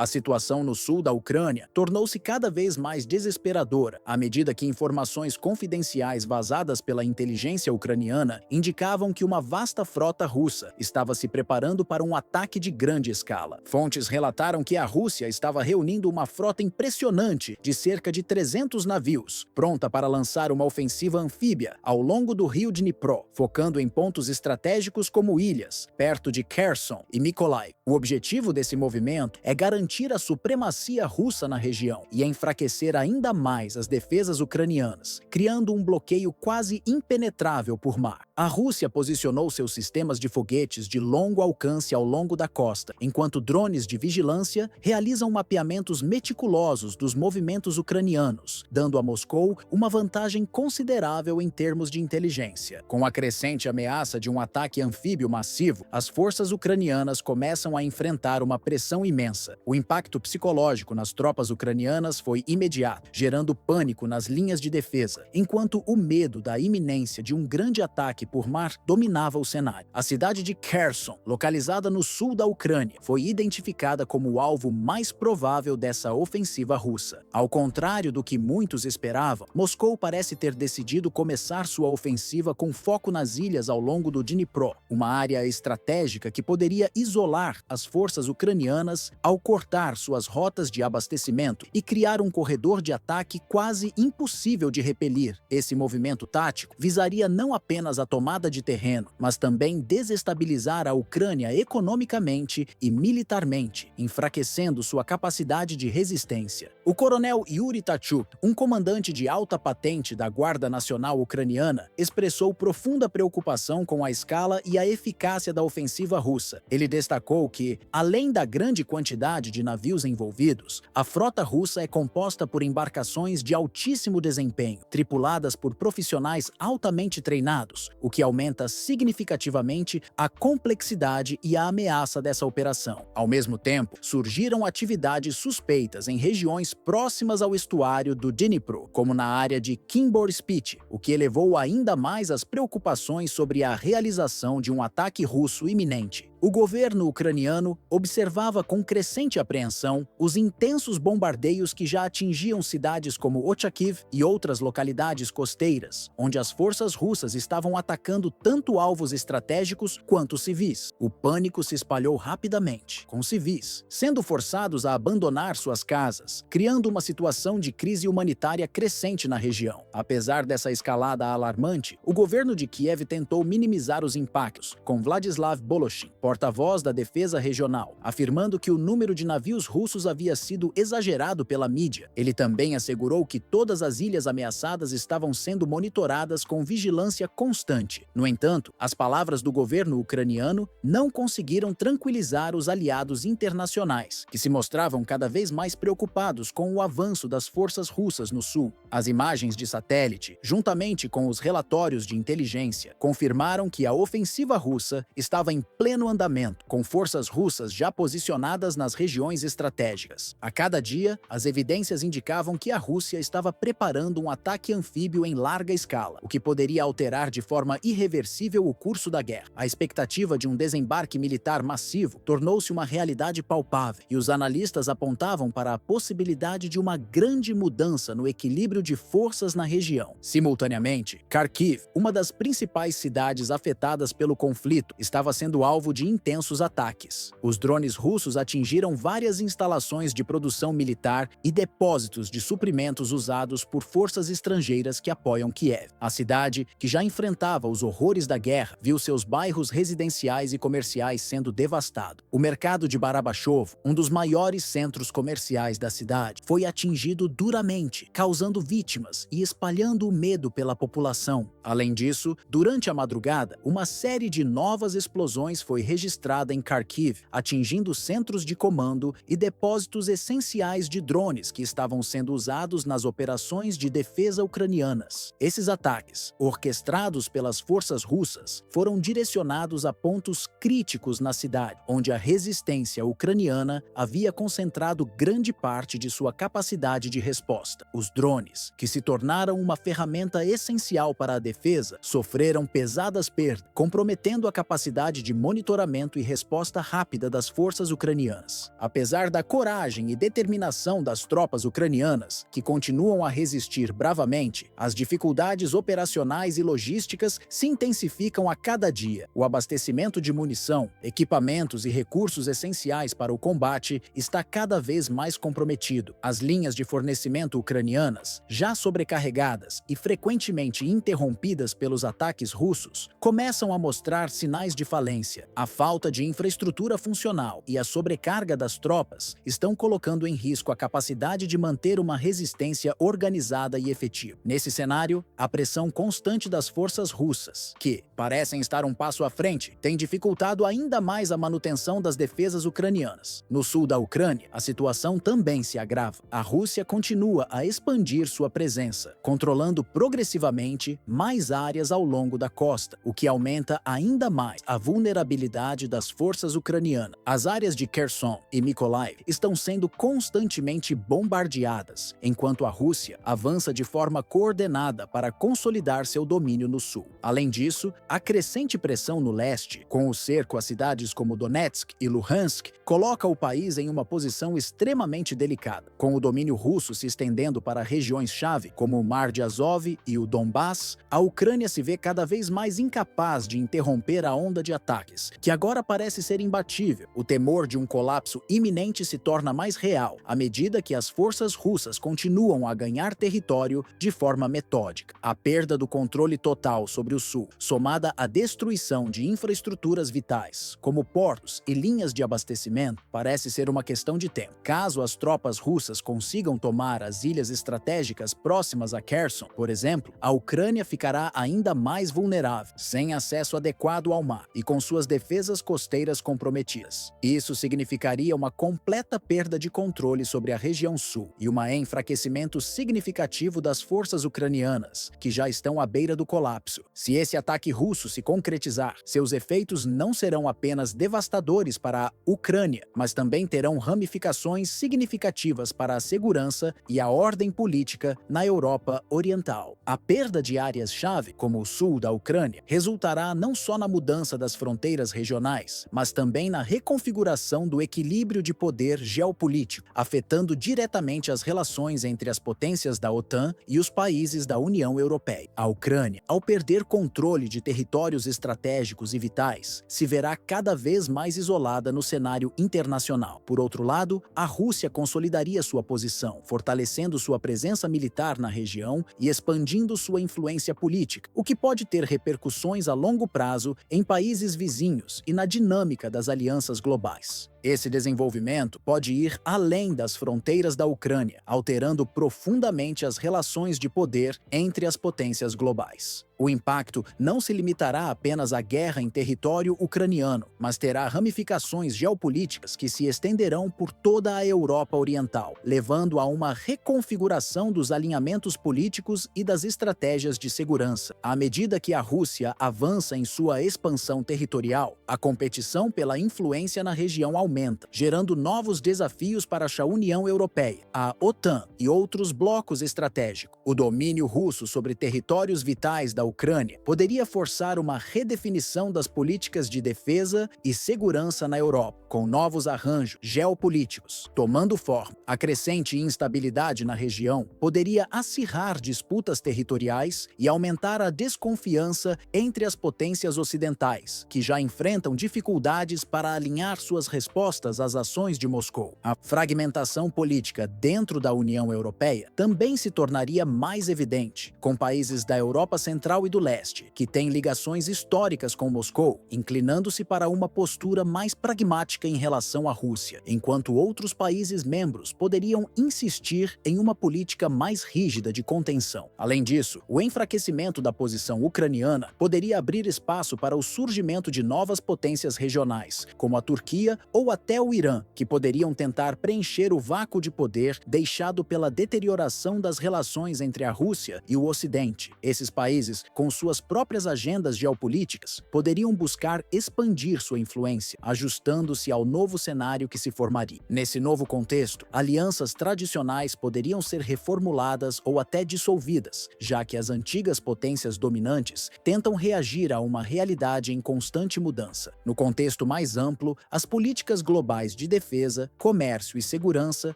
A situação no sul da Ucrânia tornou-se cada vez mais desesperadora à medida que informações confidenciais vazadas pela inteligência ucraniana indicavam que uma vasta frota russa estava se preparando para um ataque de grande escala. Fontes relataram que a Rússia estava reunindo uma frota impressionante de cerca de 300 navios, pronta para lançar uma ofensiva anfíbia ao longo do rio Dnipro, focando em pontos estratégicos como ilhas, perto de Kherson e Mykolaiv. O objetivo desse movimento é garantir a supremacia russa na região e enfraquecer ainda mais as defesas ucranianas, criando um bloqueio quase impenetrável por mar. A Rússia posicionou seus sistemas de foguetes de longo alcance ao longo da costa, enquanto drones de vigilância realizam mapeamentos meticulosos dos movimentos ucranianos, dando a Moscou uma vantagem considerável em termos de inteligência. Com a crescente ameaça de um ataque anfíbio massivo, as forças ucranianas começam a enfrentar uma pressão imensa. O impacto psicológico nas tropas ucranianas foi imediato, gerando pânico nas linhas de defesa, enquanto o medo da iminência de um grande ataque por mar dominava o cenário. A cidade de Kherson, localizada no sul da Ucrânia, foi identificada como o alvo mais provável dessa ofensiva russa. Ao contrário do que muitos esperavam, Moscou parece ter decidido começar sua ofensiva com foco nas ilhas ao longo do Dnipro, uma área estratégica que poderia isolar as forças ucranianas ao cortar suas rotas de abastecimento e criar um corredor de ataque quase impossível de repelir. Esse movimento tático visaria não apenas a tomada de terreno, mas também desestabilizar a Ucrânia economicamente e militarmente, enfraquecendo sua capacidade de resistência. O coronel Yuri Tachuk, um comandante de alta patente da Guarda Nacional Ucraniana, expressou profunda preocupação com a escala e a eficácia da ofensiva russa. Ele destacou que, além da grande quantidade de navios envolvidos, a frota russa é composta por embarcações de altíssimo desempenho, tripuladas por profissionais altamente treinados, o que aumenta significativamente a complexidade e a ameaça dessa operação. Ao mesmo tempo, surgiram atividades suspeitas em regiões próximas ao estuário do Dnipro, como na área de Kimborspit, o que elevou ainda mais as preocupações sobre a realização de um ataque russo iminente. O governo ucraniano observava com crescente apreensão os intensos bombardeios que já atingiam cidades como Ochakiv e outras localidades costeiras, onde as forças russas estavam atacando tanto alvos estratégicos quanto civis. O pânico se espalhou rapidamente, com civis sendo forçados a abandonar suas casas, criando uma situação de crise humanitária crescente na região. Apesar dessa escalada alarmante, o governo de Kiev tentou minimizar os impactos, com Vladislav Voloshin, porta-voz da defesa regional, afirmando que o número de navios russos havia sido exagerado pela mídia. Ele também assegurou que todas as ilhas ameaçadas estavam sendo monitoradas com vigilância constante. No entanto, as palavras do governo ucraniano não conseguiram tranquilizar os aliados internacionais, que se mostravam cada vez mais preocupados com o avanço das forças russas no sul. As imagens de satélite, juntamente com os relatórios de inteligência, confirmaram que a ofensiva russa estava em pleno andamento, com forças russas já posicionadas nas regiões estratégicas. A cada dia, as evidências indicavam que a Rússia estava preparando um ataque anfíbio em larga escala, o que poderia alterar de forma irreversível o curso da guerra. A expectativa de um desembarque militar massivo tornou-se uma realidade palpável, e os analistas apontavam para a possibilidade de uma grande mudança no equilíbrio de forças na região. Simultaneamente, Kharkiv, uma das principais cidades afetadas pelo conflito, estava sendo alvo de intensos ataques. Os drones russos atingiram várias instalações de produção militar e depósitos de suprimentos usados por forças estrangeiras que apoiam Kiev. A cidade, que já enfrentava os horrores da guerra, viu seus bairros residenciais e comerciais sendo devastados. O mercado de Barabachovo, um dos maiores centros comerciais da cidade, foi atingido duramente, causando vítimas e espalhando o medo pela população. Além disso, durante a madrugada, uma série de novas explosões foi registrada em Kharkiv, atingindo centros de comando e depósitos essenciais de drones que estavam sendo usados nas operações de defesa ucranianas. Esses ataques, orquestrados pelas forças russas, foram direcionados a pontos críticos na cidade, onde a resistência ucraniana havia concentrado grande parte de sua capacidade de resposta. Os drones, que se tornaram uma ferramenta essencial para a defesa, sofreram pesadas perdas, comprometendo a capacidade de monitoramento e resposta rápida das forças ucranianas. Apesar da coragem e determinação das tropas ucranianas, que continuam a resistir bravamente, as dificuldades operacionais e logísticas se intensificam a cada dia. O abastecimento de munição, equipamentos e recursos essenciais para o combate está cada vez mais comprometido. As linhas de fornecimento ucranianas, já sobrecarregadas e frequentemente interrompidas pelos ataques russos, começam a mostrar sinais de falência. A falta de infraestrutura funcional e a sobrecarga das tropas estão colocando em risco a capacidade de manter uma resistência organizada e efetiva. Nesse cenário, a pressão constante das forças russas, que parecem estar um passo à frente, tem dificultado ainda mais a manutenção das defesas ucranianas. No sul da Ucrânia, a situação também se agrava. A Rússia continua a expandir sua presença, controlando progressivamente mais áreas ao longo da costa, o que aumenta ainda mais a vulnerabilidade estabilidade das forças ucranianas. As áreas de Kherson e Mykolaiv estão sendo constantemente bombardeadas, enquanto a Rússia avança de forma coordenada para consolidar seu domínio no sul. Além disso, a crescente pressão no leste, com o cerco a cidades como Donetsk e Luhansk, coloca o país em uma posição extremamente delicada. Com o domínio russo se estendendo para regiões-chave, como o Mar de Azov e o Donbass, a Ucrânia se vê cada vez mais incapaz de interromper a onda de ataques, que agora parece ser imbatível. O temor de um colapso iminente se torna mais real à medida que as forças russas continuam a ganhar território de forma metódica. A perda do controle total sobre o sul, somada à destruição de infraestruturas vitais, como portos e linhas de abastecimento, parece ser uma questão de tempo. Caso as tropas russas consigam tomar as ilhas estratégicas próximas a Kherson, por exemplo, a Ucrânia ficará ainda mais vulnerável, sem acesso adequado ao mar e com suas defesas costeiras comprometidas. Isso significaria uma completa perda de controle sobre a região sul e um enfraquecimento significativo das forças ucranianas, que já estão à beira do colapso. Se esse ataque russo se concretizar, seus efeitos não serão apenas devastadores para a Ucrânia, mas também terão ramificações significativas para a segurança e a ordem política na Europa Oriental. A perda de áreas-chave, como o sul da Ucrânia, resultará não só na mudança das fronteiras regionais, mas também na reconfiguração do equilíbrio de poder geopolítico, afetando diretamente as relações entre as potências da OTAN e os países da União Europeia. A Ucrânia, ao perder controle de territórios estratégicos e vitais, se verá cada vez mais isolada no cenário internacional. Por outro lado, a Rússia consolidaria sua posição, fortalecendo sua presença militar na região e expandindo sua influência política, o que pode ter repercussões a longo prazo em países vizinhos e na dinâmica das alianças globais. Esse desenvolvimento pode ir além das fronteiras da Ucrânia, alterando profundamente as relações de poder entre as potências globais. O impacto não se limitará apenas à guerra em território ucraniano, mas terá ramificações geopolíticas que se estenderão por toda a Europa Oriental, levando a uma reconfiguração dos alinhamentos políticos e das estratégias de segurança. À medida que a Rússia avança em sua expansão territorial, a competição pela influência na região aumenta, gerando novos desafios para a União Europeia, a OTAN e outros blocos estratégicos. O domínio russo sobre territórios vitais da Ucrânia poderia forçar uma redefinição das políticas de defesa e segurança na Europa, com novos arranjos geopolíticos tomando forma. A crescente instabilidade na região poderia acirrar disputas territoriais e aumentar a desconfiança entre as potências ocidentais, que já enfrentam dificuldades para alinhar suas respostas às ações de Moscou. A fragmentação política dentro da União Europeia também se tornaria mais evidente, com países da Europa Central e do Leste, que têm ligações históricas com Moscou, inclinando-se para uma postura mais pragmática em relação à Rússia, enquanto outros países membros poderiam insistir em uma política mais rígida de contenção. Além disso, o enfraquecimento da posição ucraniana poderia abrir espaço para o surgimento de novas potências regionais, como a Turquia ou até o Irã, que poderiam tentar preencher o vácuo de poder deixado pela deterioração das relações entre a Rússia e o Ocidente. Esses países, com suas próprias agendas geopolíticas, poderiam buscar expandir sua influência, ajustando-se ao novo cenário que se formaria. Nesse novo contexto, alianças tradicionais poderiam ser reformuladas ou até dissolvidas, já que as antigas potências dominantes tentam reagir a uma realidade em constante mudança. No contexto mais amplo, as políticas globais de defesa, comércio e segurança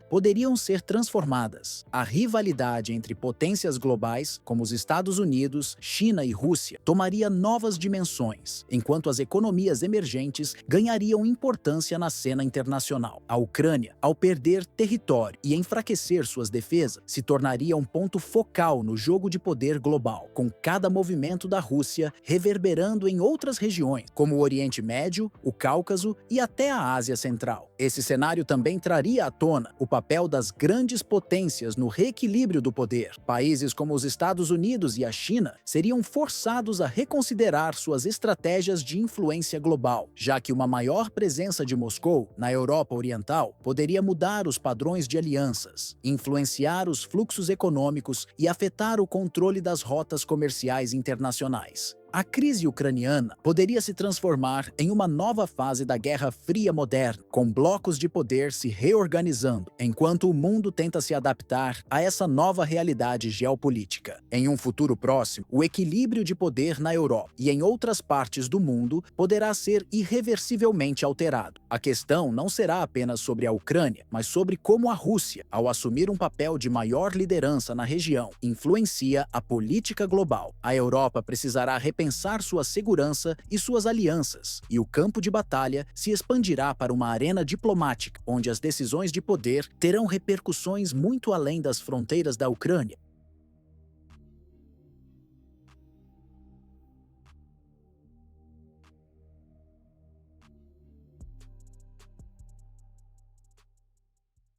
poderiam ser transformadas. A rivalidade entre potências globais, como os Estados Unidos, China e Rússia, tomaria novas dimensões, enquanto as economias emergentes ganhariam importância na cena internacional. A Ucrânia, ao perder território e enfraquecer suas defesas, se tornaria um ponto focal no jogo de poder global, com cada movimento da Rússia reverberando em outras regiões, como o Oriente Médio, o Cáucaso e até a Ásia Central. Esse cenário também traria à tona o papel das grandes potências no reequilíbrio do poder. Países como os Estados Unidos e a China seriam forçados a reconsiderar suas estratégias de influência global, já que uma maior presença de Moscou na Europa Oriental poderia mudar os padrões de alianças, influenciar os fluxos econômicos e afetar o controle das rotas comerciais internacionais. A crise ucraniana poderia se transformar em uma nova fase da Guerra Fria moderna, com blocos de poder se reorganizando, enquanto o mundo tenta se adaptar a essa nova realidade geopolítica. Em um futuro próximo, o equilíbrio de poder na Europa e em outras partes do mundo poderá ser irreversivelmente alterado. A questão não será apenas sobre a Ucrânia, mas sobre como a Rússia, ao assumir um papel de maior liderança na região, influencia a política global. A Europa precisará repensar sua segurança e suas alianças, e o campo de batalha se expandirá para uma arena diplomática, onde as decisões de poder terão repercussões muito além das fronteiras da Ucrânia.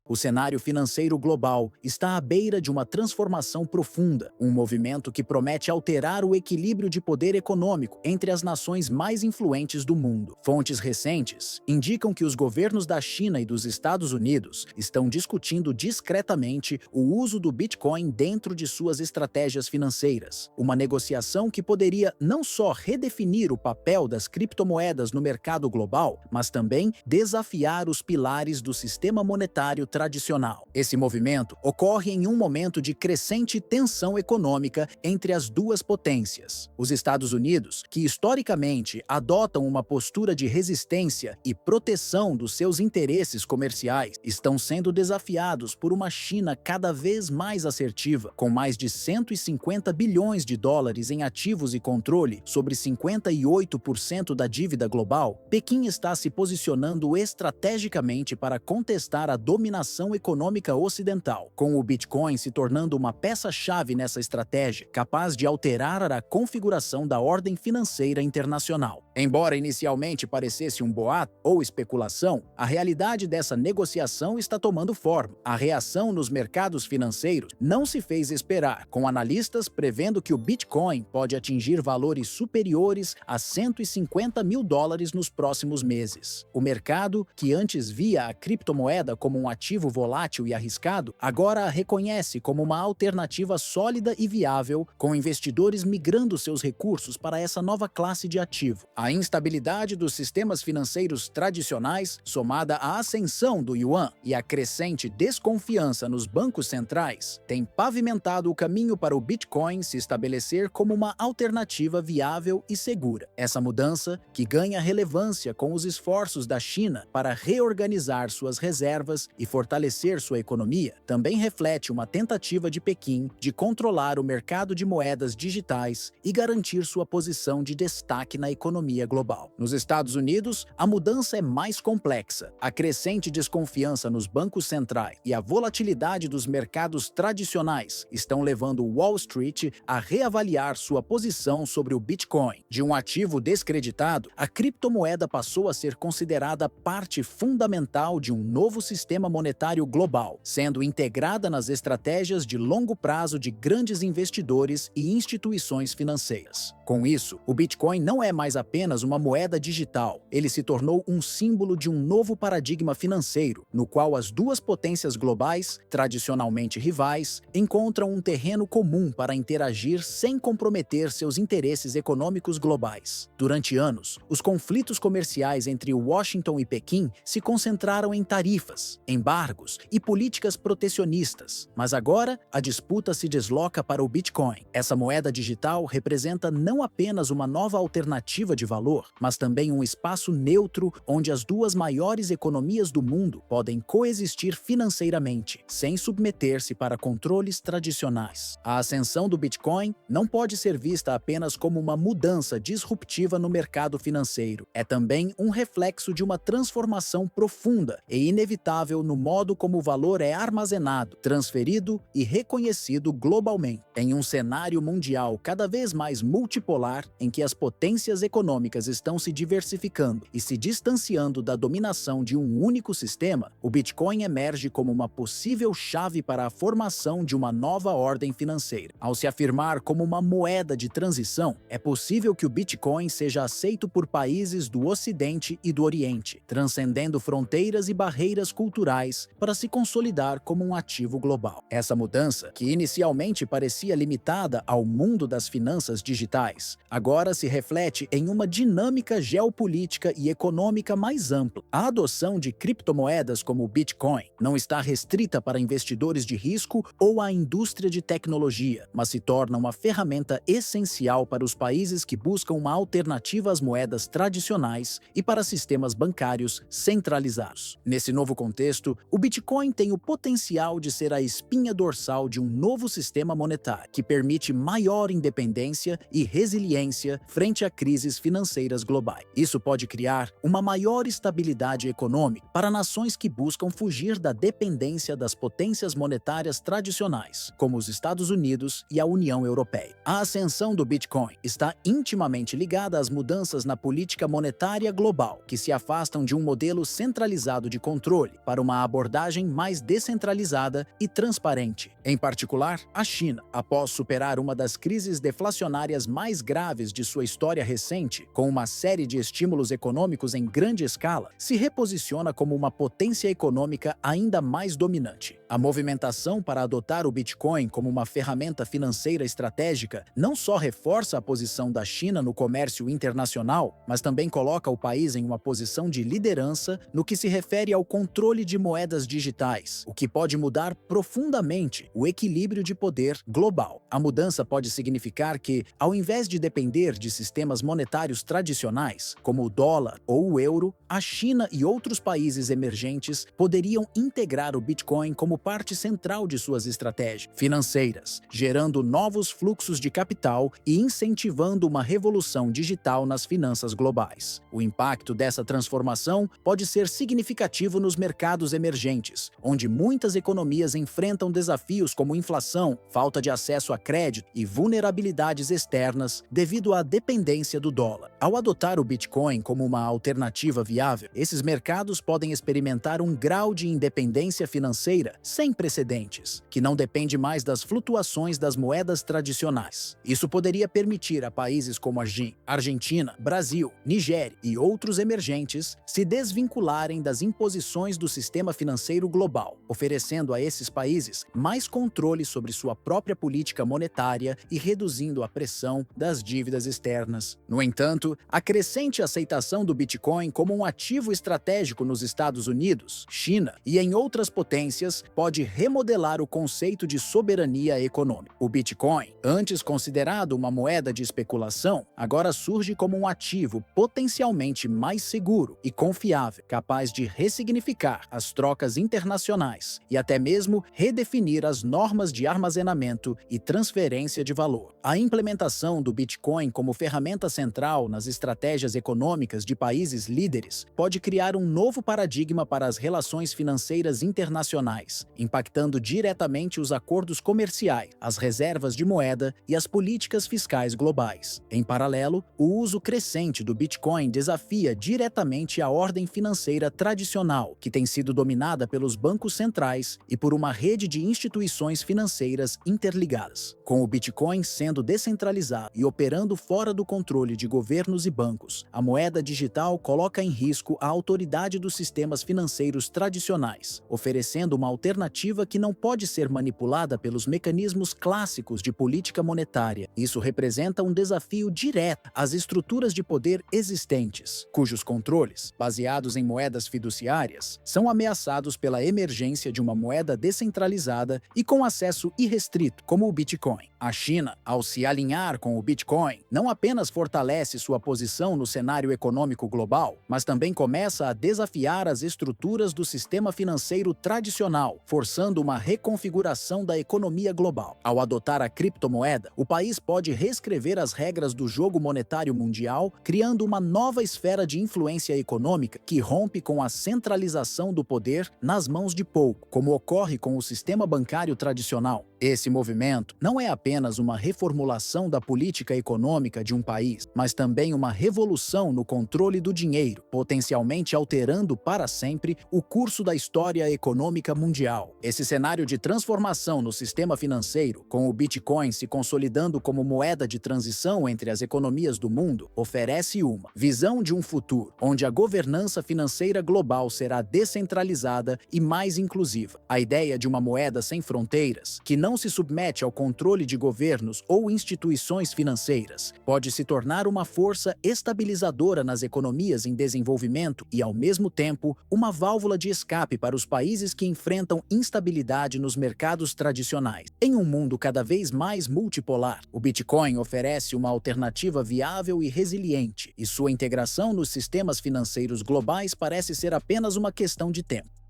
O cenário financeiro global está à beira de uma transformação profunda, um movimento que promete alterar o equilíbrio de poder econômico entre as nações mais influentes do mundo. Fontes recentes indicam que os governos da China e dos Estados Unidos estão discutindo discretamente o uso do Bitcoin dentro de suas estratégias financeiras, uma negociação que poderia não só redefinir o papel das criptomoedas no mercado global, mas também desafiar os pilares do sistema monetário tradicional. Esse movimento ocorre em um momento de crescente tensão econômica entre as duas potências. Os Estados Unidos, que historicamente adotam uma postura de resistência e proteção dos seus interesses comerciais, estão sendo desafiados por uma China cada vez mais assertiva, com mais de 150 bilhões de dólares em ativos e controle sobre 58% da dívida global. Pequim está se posicionando estrategicamente para contestar a dominação econômica ocidental, com o Bitcoin se tornando uma peça-chave nessa estratégia, capaz de alterar a configuração da ordem financeira internacional. Embora inicialmente parecesse um boato ou especulação, a realidade dessa negociação está tomando forma. A reação nos mercados financeiros não se fez esperar, com analistas prevendo que o Bitcoin pode atingir valores superiores a 150 mil dólares nos próximos meses. O mercado, que antes via a criptomoeda como um ativo volátil e arriscado, agora a reconhece como uma alternativa sólida e viável, com investidores migrando seus recursos para essa nova classe de ativo. A instabilidade dos sistemas financeiros tradicionais, somada à ascensão do yuan e à crescente desconfiança nos bancos centrais, tem pavimentado o caminho para o Bitcoin se estabelecer como uma alternativa viável e segura. Essa mudança, que ganha relevância com os esforços da China para reorganizar suas reservas e fortalecer sua economia, também reflete uma tentativa de Pequim de controlar o mercado de moedas digitais e garantir sua posição de destaque na economia global. Nos Estados Unidos, a mudança é mais complexa. A crescente desconfiança nos bancos centrais e a volatilidade dos mercados tradicionais estão levando Wall Street a reavaliar sua posição sobre o Bitcoin. De um ativo descreditado, a criptomoeda passou a ser considerada parte fundamental de um novo sistema monetário global, sendo integrada nas estratégias de longo prazo de grandes investidores e instituições financeiras. Com isso, o Bitcoin não é mais apenas uma moeda digital, ele se tornou um símbolo de um novo paradigma financeiro, no qual as duas potências globais, tradicionalmente rivais, encontram um terreno comum para interagir sem comprometer seus interesses econômicos globais. Durante anos, os conflitos comerciais entre Washington e Pequim se concentraram em tarifas, embargos e políticas protecionistas, mas agora a disputa se desloca para o Bitcoin. Essa moeda digital representa não apenas uma nova alternativa de valor, mas também um espaço neutro onde as duas maiores economias do mundo podem coexistir financeiramente, sem submeter-se para controles tradicionais. A ascensão do Bitcoin não pode ser vista apenas como uma mudança disruptiva no mercado financeiro. É também um reflexo de uma transformação profunda e inevitável no modo como o valor é armazenado, transferido e reconhecido globalmente. Em um cenário mundial cada vez mais multipolar, em que as potências econômicas estão se diversificando e se distanciando da dominação de um único sistema, o Bitcoin emerge como uma possível chave para a formação de uma nova ordem financeira. Ao se afirmar como uma moeda de transição, é possível que o Bitcoin seja aceito por países do Ocidente e do Oriente, transcendendo fronteiras e barreiras culturais digitais para se consolidar como um ativo global. Essa mudança, que inicialmente parecia limitada ao mundo das finanças digitais, agora se reflete em uma dinâmica geopolítica e econômica mais ampla. A adoção de criptomoedas como o Bitcoin não está restrita para investidores de risco ou a indústria de tecnologia, mas se torna uma ferramenta essencial para os países que buscam uma alternativa às moedas tradicionais e para sistemas bancários centralizados. Nesse novo contexto, o Bitcoin tem o potencial de ser a espinha dorsal de um novo sistema monetário, que permite maior independência e resiliência frente a crises financeiras globais. Isso pode criar uma maior estabilidade econômica para nações que buscam fugir da dependência das potências monetárias tradicionais, como os Estados Unidos e a União Europeia. A ascensão do Bitcoin está intimamente ligada às mudanças na política monetária global, que se afastam de um modelo centralizado de controle para uma abordagem mais descentralizada e transparente. Em particular, a China, após superar uma das crises deflacionárias mais graves de sua história recente, com uma série de estímulos econômicos em grande escala, se reposiciona como uma potência econômica ainda mais dominante. A movimentação para adotar o Bitcoin como uma ferramenta financeira estratégica não só reforça a posição da China no comércio internacional, mas também coloca o país em uma posição de liderança no que se refere ao controle de moedas digitais, o que pode mudar profundamente o equilíbrio de poder global. A mudança pode significar que, ao invés de depender de sistemas monetários tradicionais, como o dólar ou o euro, a China e outros países emergentes poderiam integrar o Bitcoin como parte central de suas estratégias financeiras, gerando novos fluxos de capital e incentivando uma revolução digital nas finanças globais. O impacto dessa transformação pode ser significativo nos mercados emergentes, onde muitas economias enfrentam desafios como inflação, falta de acesso a crédito e vulnerabilidades externas devido à dependência do dólar. Ao adotar o Bitcoin como uma alternativa viável, esses mercados podem experimentar um grau de independência financeira sem precedentes, que não depende mais das flutuações das moedas tradicionais. Isso poderia permitir a países como a Argentina, Brasil, Nigéria e outros emergentes se desvincularem das imposições do sistema financeiro global, oferecendo a esses países mais controle sobre sua própria política monetária e reduzindo a pressão das dívidas externas. No entanto, a crescente aceitação do Bitcoin como um ativo estratégico nos Estados Unidos, China e em outras potências pode remodelar o conceito de soberania econômica. O Bitcoin, antes considerado uma moeda de especulação, agora surge como um ativo potencialmente mais seguro e confiável, capaz de ressignificar as trocas internacionais e até mesmo redefinir as normas de armazenamento e transferência de valor. A implementação do Bitcoin como ferramenta central nas estratégias econômicas de países líderes pode criar um novo paradigma para as relações financeiras internacionais, impactando diretamente os acordos comerciais, as reservas de moeda e as políticas fiscais globais. Em paralelo, o uso crescente do Bitcoin desafia diretamente a ordem financeira tradicional, que tem sido dominada pelos bancos centrais e por uma rede de instituições financeiras interligadas. Com o Bitcoin sendo descentralizado e operando fora do controle de governos e bancos, a moeda digital coloca em risco a autoridade dos sistemas financeiros tradicionais, oferecendo uma alternativa que não pode ser manipulada pelos mecanismos clássicos de política monetária. Isso representa um desafio direto às estruturas de poder existentes, cujos controles, baseados em moedas fiduciárias, são ameaçados pela emergência de uma moeda descentralizada e com acesso irrestrito, como o Bitcoin. A China, ao se alinhar com o Bitcoin, não apenas fortalece sua posição no cenário econômico global, mas também começa a desafiar as estruturas do sistema financeiro tradicional, forçando uma reconfiguração da economia global. Ao adotar a criptomoeda, o país pode reescrever as regras do jogo monetário mundial, criando uma nova esfera de influência econômica que rompe com a centralização do poder nas mãos de pouco, como ocorre com o sistema bancário tradicional. Esse movimento não é apenas uma reformulação da política econômica de um país, mas também uma revolução no controle do dinheiro, potencialmente alterando para sempre o curso da história econômica mundial. Esse cenário de transformação no sistema financeiro, com o Bitcoin se consolidando como moeda de transição entre as economias do mundo, oferece uma visão de um futuro onde a governança financeira global será descentralizada e mais inclusiva. A ideia de uma moeda sem fronteiras, que não se submete ao controle de governos ou instituições financeiras, pode se tornar uma força estabilizadora nas economias em desenvolvimento e, ao mesmo tempo, uma válvula de escape para os países que enfrentam instabilidade nos mercados tradicionais. Em um mundo cada vez mais multipolar, o Bitcoin oferece uma alternativa viável e resiliente, e sua integração nos sistemas financeiros globais parece ser apenas uma questão de tempo.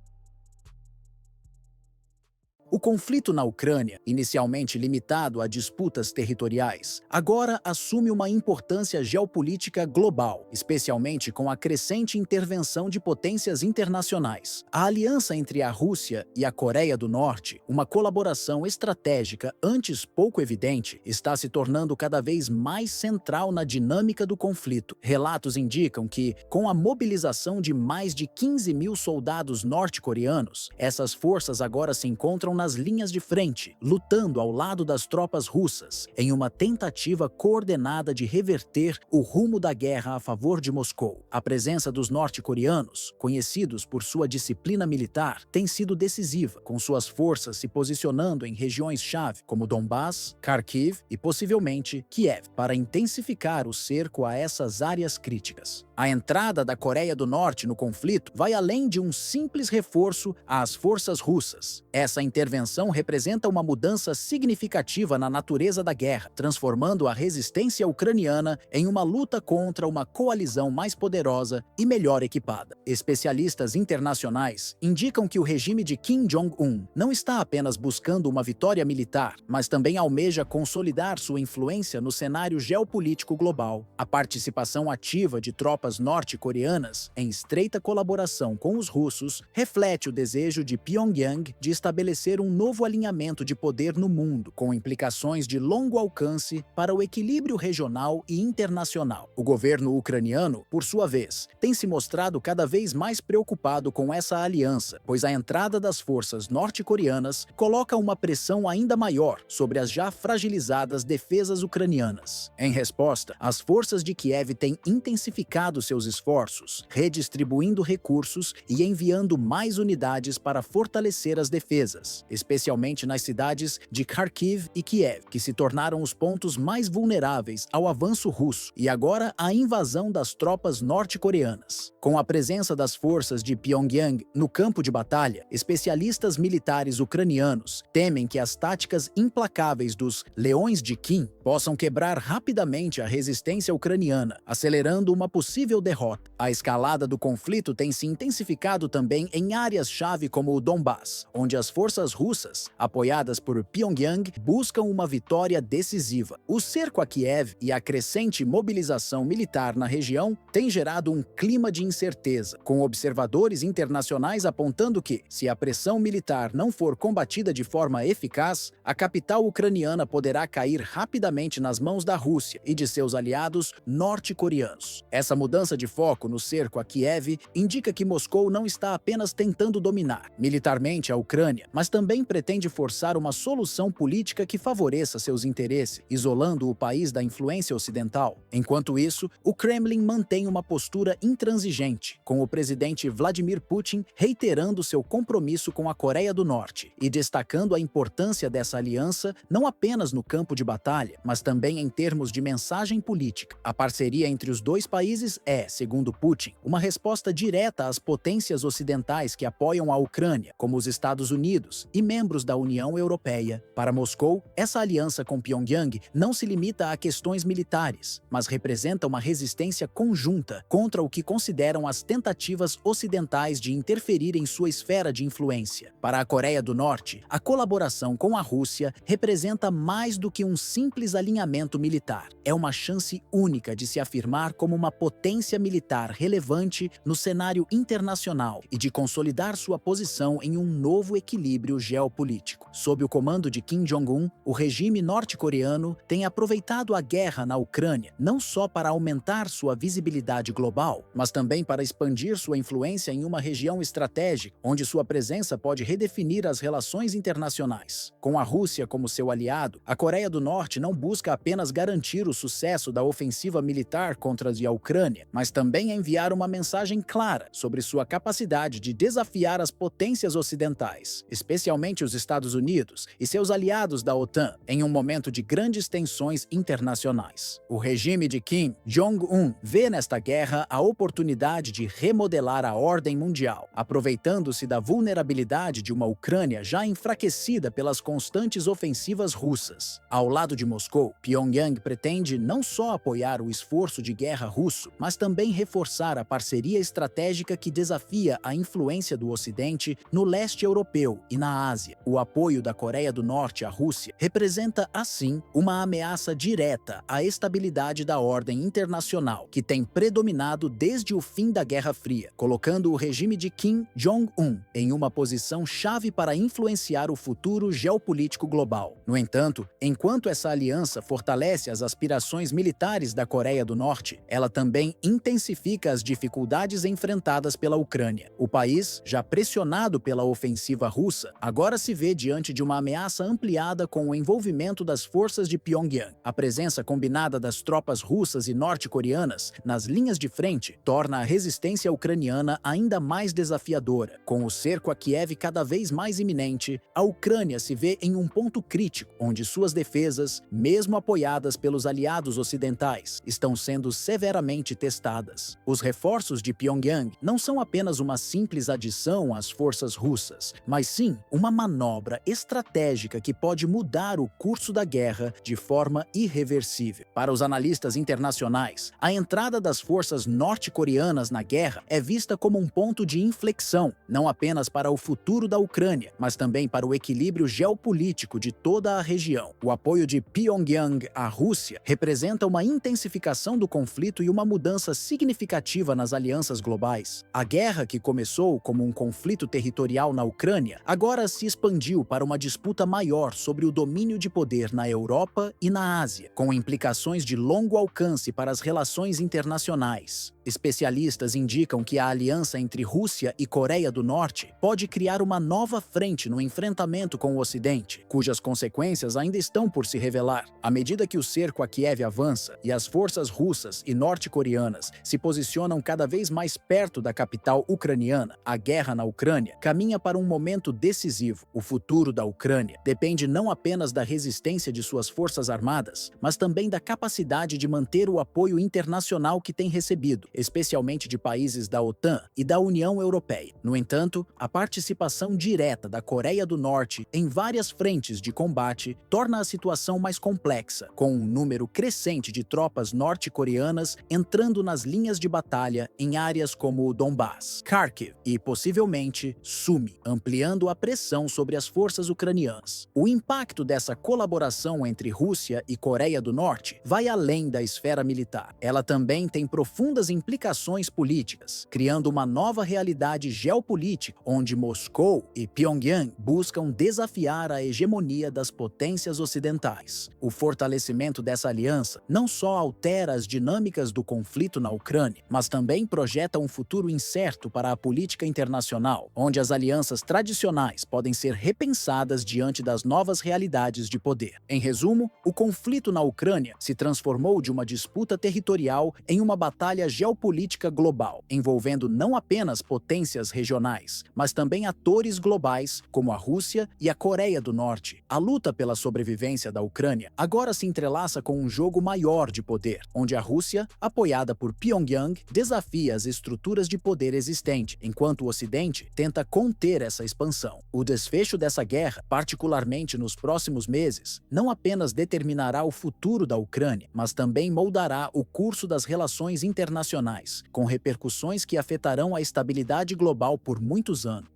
O conflito na Ucrânia, inicialmente limitado a disputas territoriais, agora assume uma importância geopolítica global, especialmente com a crescente intervenção de potências internacionais. A aliança entre a Rússia e a Coreia do Norte, uma colaboração estratégica antes pouco evidente, está se tornando cada vez mais central na dinâmica do conflito. Relatos indicam que, com a mobilização de mais de 15 mil soldados norte-coreanos, essas forças agora se encontram nas linhas de frente, lutando ao lado das tropas russas, em uma tentativa coordenada de reverter o rumo da guerra a favor de Moscou. A presença dos norte-coreanos, conhecidos por sua disciplina militar, tem sido decisiva, com suas forças se posicionando em regiões-chave como Donbass, Kharkiv e possivelmente Kiev, para intensificar o cerco a essas áreas críticas. A entrada da Coreia do Norte no conflito vai além de um simples reforço às forças russas. Essa intervenção representa uma mudança significativa na natureza da guerra, transformando a resistência ucraniana em uma luta contra uma coalizão mais poderosa e melhor equipada. Especialistas internacionais indicam que o regime de Kim Jong-un não está apenas buscando uma vitória militar, mas também almeja consolidar sua influência no cenário geopolítico global. A participação ativa de tropas norte-coreanas, em estreita colaboração com os russos, reflete o desejo de Pyongyang de estabelecer um novo alinhamento de poder no mundo, com implicações de longo alcance para o equilíbrio regional e internacional. O governo ucraniano, por sua vez, tem se mostrado cada vez mais preocupado com essa aliança, pois a entrada das forças norte-coreanas coloca uma pressão ainda maior sobre as já fragilizadas defesas ucranianas. Em resposta, as forças de Kiev têm intensificado seus esforços, redistribuindo recursos e enviando mais unidades para fortalecer as defesas, especialmente nas cidades de Kharkiv e Kiev, que se tornaram os pontos mais vulneráveis ao avanço russo e agora à invasão das tropas norte-coreanas. Com a presença das forças de Pyongyang no campo de batalha, especialistas militares ucranianos temem que as táticas implacáveis dos Leões de Kim possam quebrar rapidamente a resistência ucraniana, acelerando uma possível derrota. A escalada do conflito tem se intensificado também em áreas-chave como o Donbass, onde as forças russas, apoiadas por Pyongyang, buscam uma vitória decisiva. O cerco a Kiev e a crescente mobilização militar na região têm gerado um clima de incerteza, com observadores internacionais apontando que, se a pressão militar não for combatida de forma eficaz, a capital ucraniana poderá cair rapidamente nas mãos da Rússia e de seus aliados norte-coreanos. Essa mudança de foco no cerco a Kiev indica que Moscou não está apenas tentando dominar militarmente a Ucrânia, mas também pretende forçar uma solução política que favoreça seus interesses, isolando o país da influência ocidental. Enquanto isso, o Kremlin mantém uma postura intransigente, com o presidente Vladimir Putin reiterando seu compromisso com a Coreia do Norte e destacando a importância dessa aliança não apenas no campo de batalha, mas também em termos de mensagem política. A parceria entre os dois países é, segundo Putin, uma resposta direta às potências ocidentais que apoiam a Ucrânia, como os Estados Unidos e membros da União Europeia. Para Moscou, essa aliança com Pyongyang não se limita a questões militares, mas representa uma resistência conjunta contra o que consideram as tentativas ocidentais de interferir em sua esfera de influência. Para a Coreia do Norte, a colaboração com a Rússia representa mais do que um simples alinhamento militar. É uma chance única de se afirmar como uma potência militar relevante no cenário internacional e de consolidar sua posição em um novo equilíbrio geopolítico. Sob o comando de Kim Jong-un, o regime norte-coreano tem aproveitado a guerra na Ucrânia não só para aumentar sua visibilidade global, mas também para expandir sua influência em uma região estratégica, onde sua presença pode redefinir as relações internacionais. Com a Rússia como seu aliado, a Coreia do Norte não busca apenas garantir o sucesso da ofensiva militar contra a Ucrânia, mas também enviar uma mensagem clara sobre sua capacidade de desafiar as potências ocidentais, especialmente os Estados Unidos e seus aliados da OTAN, em um momento de grandes tensões internacionais. O regime de Kim Jong-un vê nesta guerra a oportunidade de remodelar a ordem mundial, aproveitando-se da vulnerabilidade de uma Ucrânia já enfraquecida pelas constantes ofensivas russas. Ao lado de Moscou, Pyongyang pretende não só apoiar o esforço de guerra russo, mas também reforçar a parceria estratégica que desafia a influência do Ocidente no leste europeu e na Ásia. O apoio da Coreia do Norte à Rússia representa, assim, uma ameaça direta à estabilidade da ordem internacional, que tem predominado desde o fim da Guerra Fria, colocando o regime de Kim Jong-un em uma posição chave para influenciar o futuro geopolítico global. No entanto, enquanto essa aliança fortalece as aspirações militares da Coreia do Norte, ela também intensifica as dificuldades enfrentadas pela Ucrânia. O país, já pressionado pela ofensiva russa, agora se vê diante de uma ameaça ampliada com o envolvimento das forças de Pyongyang. A presença combinada das tropas russas e norte-coreanas nas linhas de frente torna a resistência ucraniana ainda mais desafiadora. Com o cerco a Kiev cada vez mais iminente, a Ucrânia se vê em um ponto crítico, onde suas defesas, mesmo apoiadas pelos aliados ocidentais, estão sendo severamente testadas. Os reforços de Pyongyang não são apenas uma simples adição às forças russas, mas sim uma manobra estratégica que pode mudar o curso da guerra de forma irreversível. Para os analistas internacionais, a entrada das forças norte-coreanas na guerra é vista como um ponto de inflexão, não apenas para o futuro da Ucrânia, mas também para o equilíbrio geopolítico de toda a região. O apoio de Pyongyang à Rússia representa uma intensificação do conflito e uma mudança significativa nas alianças globais. A guerra, que começou como um conflito territorial na Ucrânia, agora se expandiu para uma disputa maior sobre o domínio de poder na Europa e na Ásia, com implicações de longo alcance para as relações internacionais. Especialistas indicam que a aliança entre Rússia e Coreia do Norte pode criar uma nova frente no enfrentamento com o Ocidente, cujas consequências ainda estão por se revelar. À medida que o cerco a Kiev avança e as forças russas e norte-coreanas se posicionam cada vez mais perto da capital ucraniana, a guerra na Ucrânia caminha para um momento decisivo. O futuro da Ucrânia depende não apenas da resistência de suas forças armadas, mas também da capacidade de manter o apoio internacional que tem recebido, especialmente de países da OTAN e da União Europeia. No entanto, a participação direta da Coreia do Norte em várias frentes de combate torna a situação mais complexa, com um número crescente de tropas norte-coreanas entrando nas linhas de batalha em áreas como o Donbass, Kharkiv e, possivelmente, Sumi, ampliando a pressão sobre as forças ucranianas. O impacto dessa colaboração entre Rússia e Coreia do Norte vai além da esfera militar. Ela também tem profundas implicações políticas, criando uma nova realidade geopolítica, onde Moscou e Pyongyang buscam desafiar a hegemonia das potências ocidentais. O fortalecimento dessa aliança não só altera as dinâmicas do conflito na Ucrânia, mas também projeta um futuro incerto para a política internacional, onde as alianças tradicionais podem ser repensadas diante das novas realidades de poder. Em resumo, o conflito na Ucrânia se transformou de uma disputa territorial em uma batalha geopolítica global, envolvendo não apenas potências regionais, mas também atores globais como a Rússia e a Coreia do Norte. A luta pela sobrevivência da Ucrânia agora se entrelaça com um jogo maior de poder, onde a Rússia, apoiada por Pyongyang, desafia as estruturas de poder existentes, enquanto o Ocidente tenta conter essa expansão. O desfecho dessa guerra, particularmente nos próximos meses, não apenas determinará o futuro da Ucrânia, mas também moldará o curso das relações internacionais, com repercussões que afetarão a estabilidade global por muitos anos.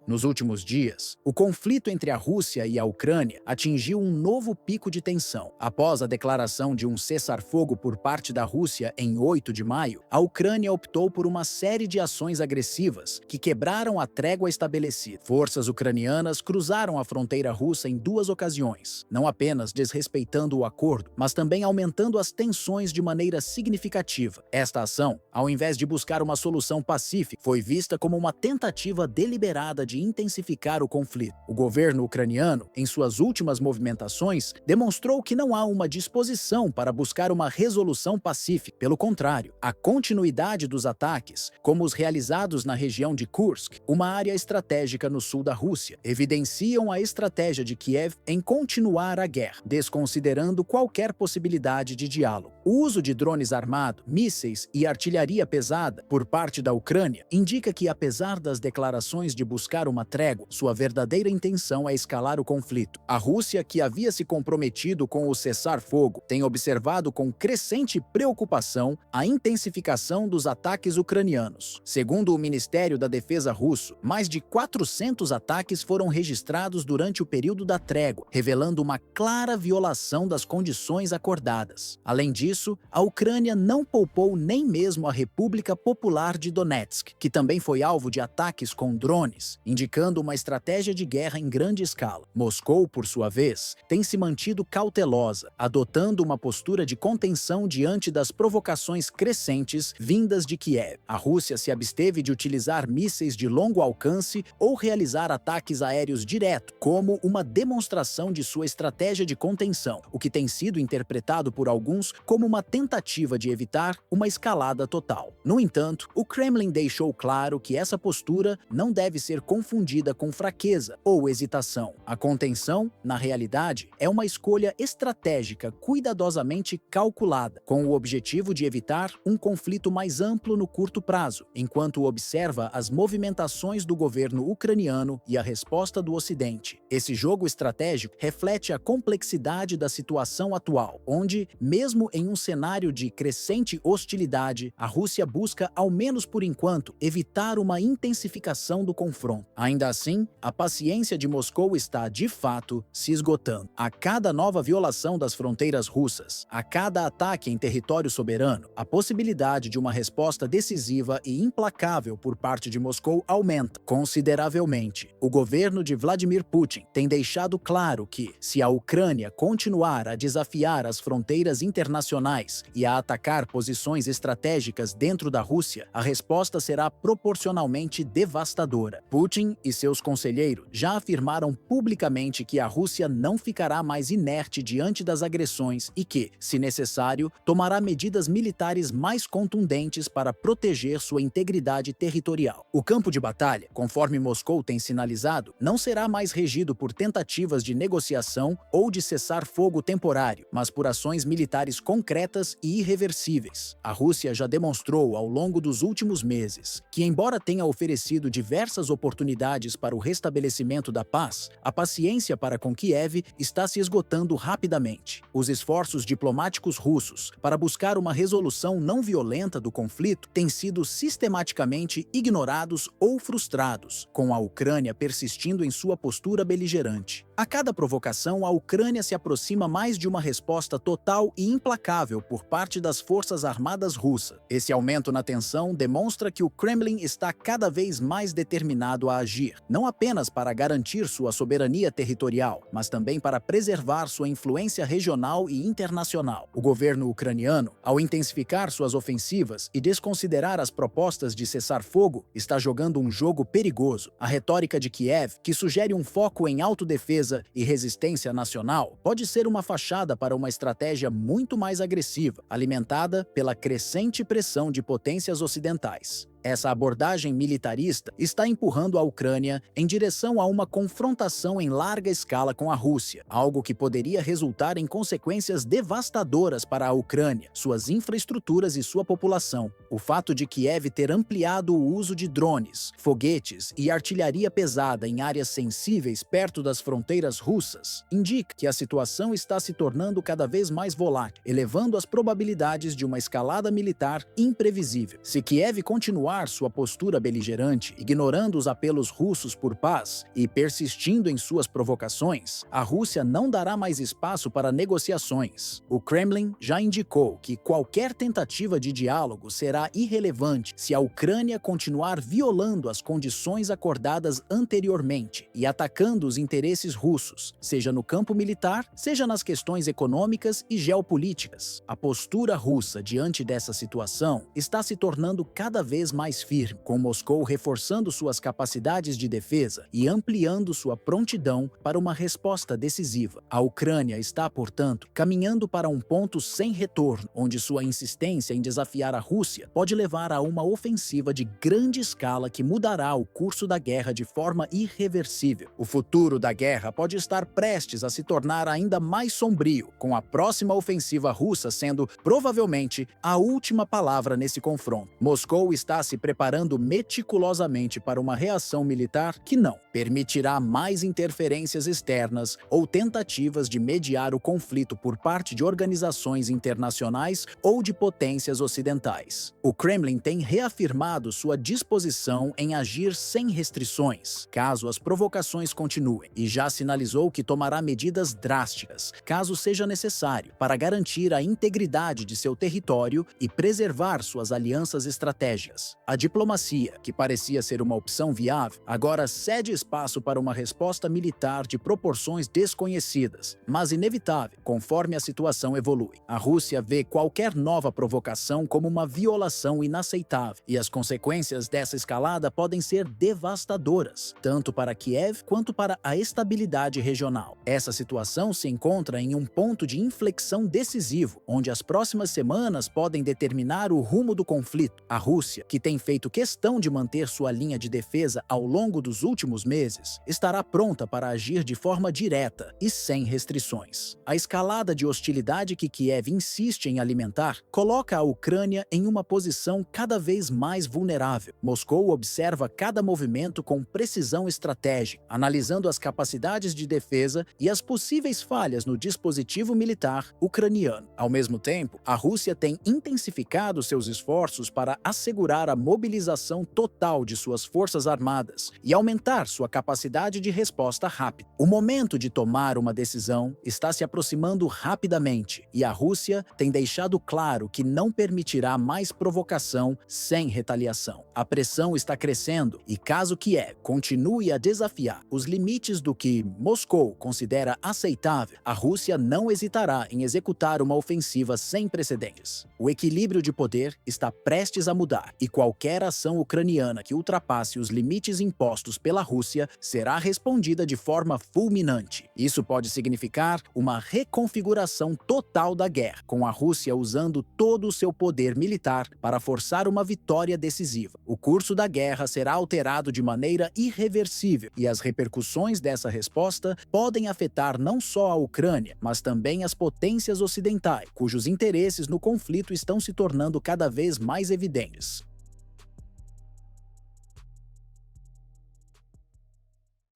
Nos últimos dias, o conflito entre a Rússia e a Ucrânia atingiu um novo pico de tensão. Após a declaração de um cessar-fogo por parte da Rússia em 8 de maio, a Ucrânia optou por uma série de ações agressivas que quebraram a trégua estabelecida. Forças ucranianas cruzaram a fronteira russa em 2 ocasiões, não apenas desrespeitando o acordo, mas também aumentando as tensões de maneira significativa. Esta ação, ao invés de buscar uma solução pacífica, foi vista como uma tentativa deliberada de intensificar o conflito. O governo ucraniano, em suas últimas movimentações, demonstrou que não há uma disposição para buscar uma resolução pacífica. Pelo contrário, a continuidade dos ataques, como os realizados na região de Kursk, uma área estratégica no sul da Rússia, evidenciam a estratégia de Kiev em continuar a guerra, desconsiderando qualquer possibilidade de diálogo. O uso de drones armados, mísseis e artilharia pesada por parte da Ucrânia indica que, apesar das declarações de buscar uma trégua, sua verdadeira intenção é escalar o conflito. A Rússia, que havia se comprometido com o cessar-fogo, tem observado com crescente preocupação a intensificação dos ataques ucranianos. Segundo o Ministério da Defesa russo, mais de 400 ataques foram registrados durante o período da trégua, revelando uma clara violação das condições acordadas. Além disso, a Ucrânia não poupou nem mesmo a República Popular de Donetsk, que também foi alvo de ataques com drones, indicando uma estratégia de guerra em grande escala. Moscou, por sua vez, tem se mantido cautelosa, adotando uma postura de contenção diante das provocações crescentes vindas de Kiev. A Rússia se absteve de utilizar mísseis de longo alcance ou realizar ataques aéreos diretos, como uma demonstração de sua estratégia de contenção, o que tem sido interpretado por alguns como uma tentativa de evitar uma escalada total. No entanto, o Kremlin deixou claro que essa postura não deve ser confundida com fraqueza ou hesitação. A contenção, na realidade, é uma escolha estratégica cuidadosamente calculada, com o objetivo de evitar um conflito mais amplo no curto prazo, enquanto observa as movimentações do governo ucraniano e a resposta do Ocidente. Esse jogo estratégico reflete a complexidade da situação atual, onde, mesmo em um cenário de crescente hostilidade, a Rússia busca, ao menos por enquanto, evitar uma intensificação do confronto. Ainda assim, a paciência de Moscou está, de fato, se esgotando. A cada nova violação das fronteiras russas, a cada ataque em território soberano, a possibilidade de uma resposta decisiva e implacável por parte de Moscou aumenta consideravelmente. O governo de Vladimir Putin tem deixado claro que, se a Ucrânia continuar a desafiar as fronteiras internacionais e a atacar posições estratégicas dentro da Rússia, a resposta será proporcionalmente devastadora. Putin e seus conselheiros já afirmaram publicamente que a Rússia não ficará mais inerte diante das agressões e que, se necessário, tomará medidas militares mais contundentes para proteger sua integridade territorial. O campo de batalha, conforme Moscou tem sinalizado, não será mais regido por tentativas de negociação ou de cessar-fogo temporário, mas por ações militares concretas e irreversíveis. A Rússia já demonstrou ao longo dos últimos meses que, embora tenha oferecido diversas oportunidades para o restabelecimento da paz, a paciência para com Kiev está se esgotando rapidamente. Os esforços diplomáticos russos para buscar uma resolução não violenta do conflito têm sido sistematicamente ignorados ou frustrados, com a Ucrânia persistindo em sua postura beligerante. A cada provocação, a Ucrânia se aproxima mais de uma resposta total e implacável por parte das forças armadas russas. Esse aumento na tensão demonstra que o Kremlin está cada vez mais determinado a agir, não apenas para garantir sua soberania territorial, mas também para preservar sua influência regional e internacional. O governo ucraniano, ao intensificar suas ofensivas e desconsiderar as propostas de cessar-fogo, está jogando um jogo perigoso. A retórica de Kiev, que sugere um foco em autodefesa e resistência nacional, pode ser uma fachada para uma estratégia muito mais agressiva, alimentada pela crescente pressão de potências ocidentais. Essa abordagem militarista está empurrando a Ucrânia em direção a uma confrontação em larga escala com a Rússia, algo que poderia resultar em consequências devastadoras para a Ucrânia, suas infraestruturas e sua população. O fato de Kiev ter ampliado o uso de drones, foguetes e artilharia pesada em áreas sensíveis perto das fronteiras russas indica que a situação está se tornando cada vez mais volátil, elevando as probabilidades de uma escalada militar imprevisível. Se Kiev continuar continuar sua postura beligerante, ignorando os apelos russos por paz e persistindo em suas provocações, a Rússia não dará mais espaço para negociações. O Kremlin já indicou que qualquer tentativa de diálogo será irrelevante se a Ucrânia continuar violando as condições acordadas anteriormente e atacando os interesses russos, seja no campo militar, seja nas questões econômicas e geopolíticas. A postura russa diante dessa situação está se tornando cada vez mais firme, com Moscou reforçando suas capacidades de defesa e ampliando sua prontidão para uma resposta decisiva. A Ucrânia está, portanto, caminhando para um ponto sem retorno, onde sua insistência em desafiar a Rússia pode levar a uma ofensiva de grande escala que mudará o curso da guerra de forma irreversível. O futuro da guerra pode estar prestes a se tornar ainda mais sombrio, com a próxima ofensiva russa sendo, provavelmente, a última palavra nesse confronto. Moscou está se preparando meticulosamente para uma reação militar que não permitirá mais interferências externas ou tentativas de mediar o conflito por parte de organizações internacionais ou de potências ocidentais. O Kremlin tem reafirmado sua disposição em agir sem restrições, caso as provocações continuem, e já sinalizou que tomará medidas drásticas, caso seja necessário, para garantir a integridade de seu território e preservar suas alianças estratégicas. A diplomacia, que parecia ser uma opção viável, agora cede espaço para uma resposta militar de proporções desconhecidas, mas inevitável, conforme a situação evolui. A Rússia vê qualquer nova provocação como uma violação inaceitável, e as consequências dessa escalada podem ser devastadoras, tanto para Kiev quanto para a estabilidade regional. Essa situação se encontra em um ponto de inflexão decisivo, onde as próximas semanas podem determinar o rumo do conflito. A Rússia, que tem feito questão de manter sua linha de defesa ao longo dos últimos meses, estará pronta para agir de forma direta e sem restrições. A escalada de hostilidade que Kiev insiste em alimentar coloca a Ucrânia em uma posição cada vez mais vulnerável. Moscou observa cada movimento com precisão estratégica, analisando as capacidades de defesa e as possíveis falhas no dispositivo militar ucraniano. Ao mesmo tempo, a Rússia tem intensificado seus esforços para assegurar a mobilização total de suas forças armadas e aumentar sua capacidade de resposta rápida. O momento de tomar uma decisão está se aproximando rapidamente, e a Rússia tem deixado claro que não permitirá mais provocação sem retaliação. A pressão está crescendo e, caso Kiev continue a desafiar os limites do que Moscou considera aceitável, a Rússia não hesitará em executar uma ofensiva sem precedentes. O equilíbrio de poder está prestes a mudar, e qualquer ação ucraniana que ultrapasse os limites impostos pela Rússia será respondida de forma fulminante. Isso pode significar uma reconfiguração total da guerra, com a Rússia usando todo o seu poder militar para forçar uma vitória decisiva. O curso da guerra será alterado de maneira irreversível, e as repercussões dessa resposta podem afetar não só a Ucrânia, mas também as potências ocidentais, cujos interesses no conflito estão se tornando cada vez mais evidentes.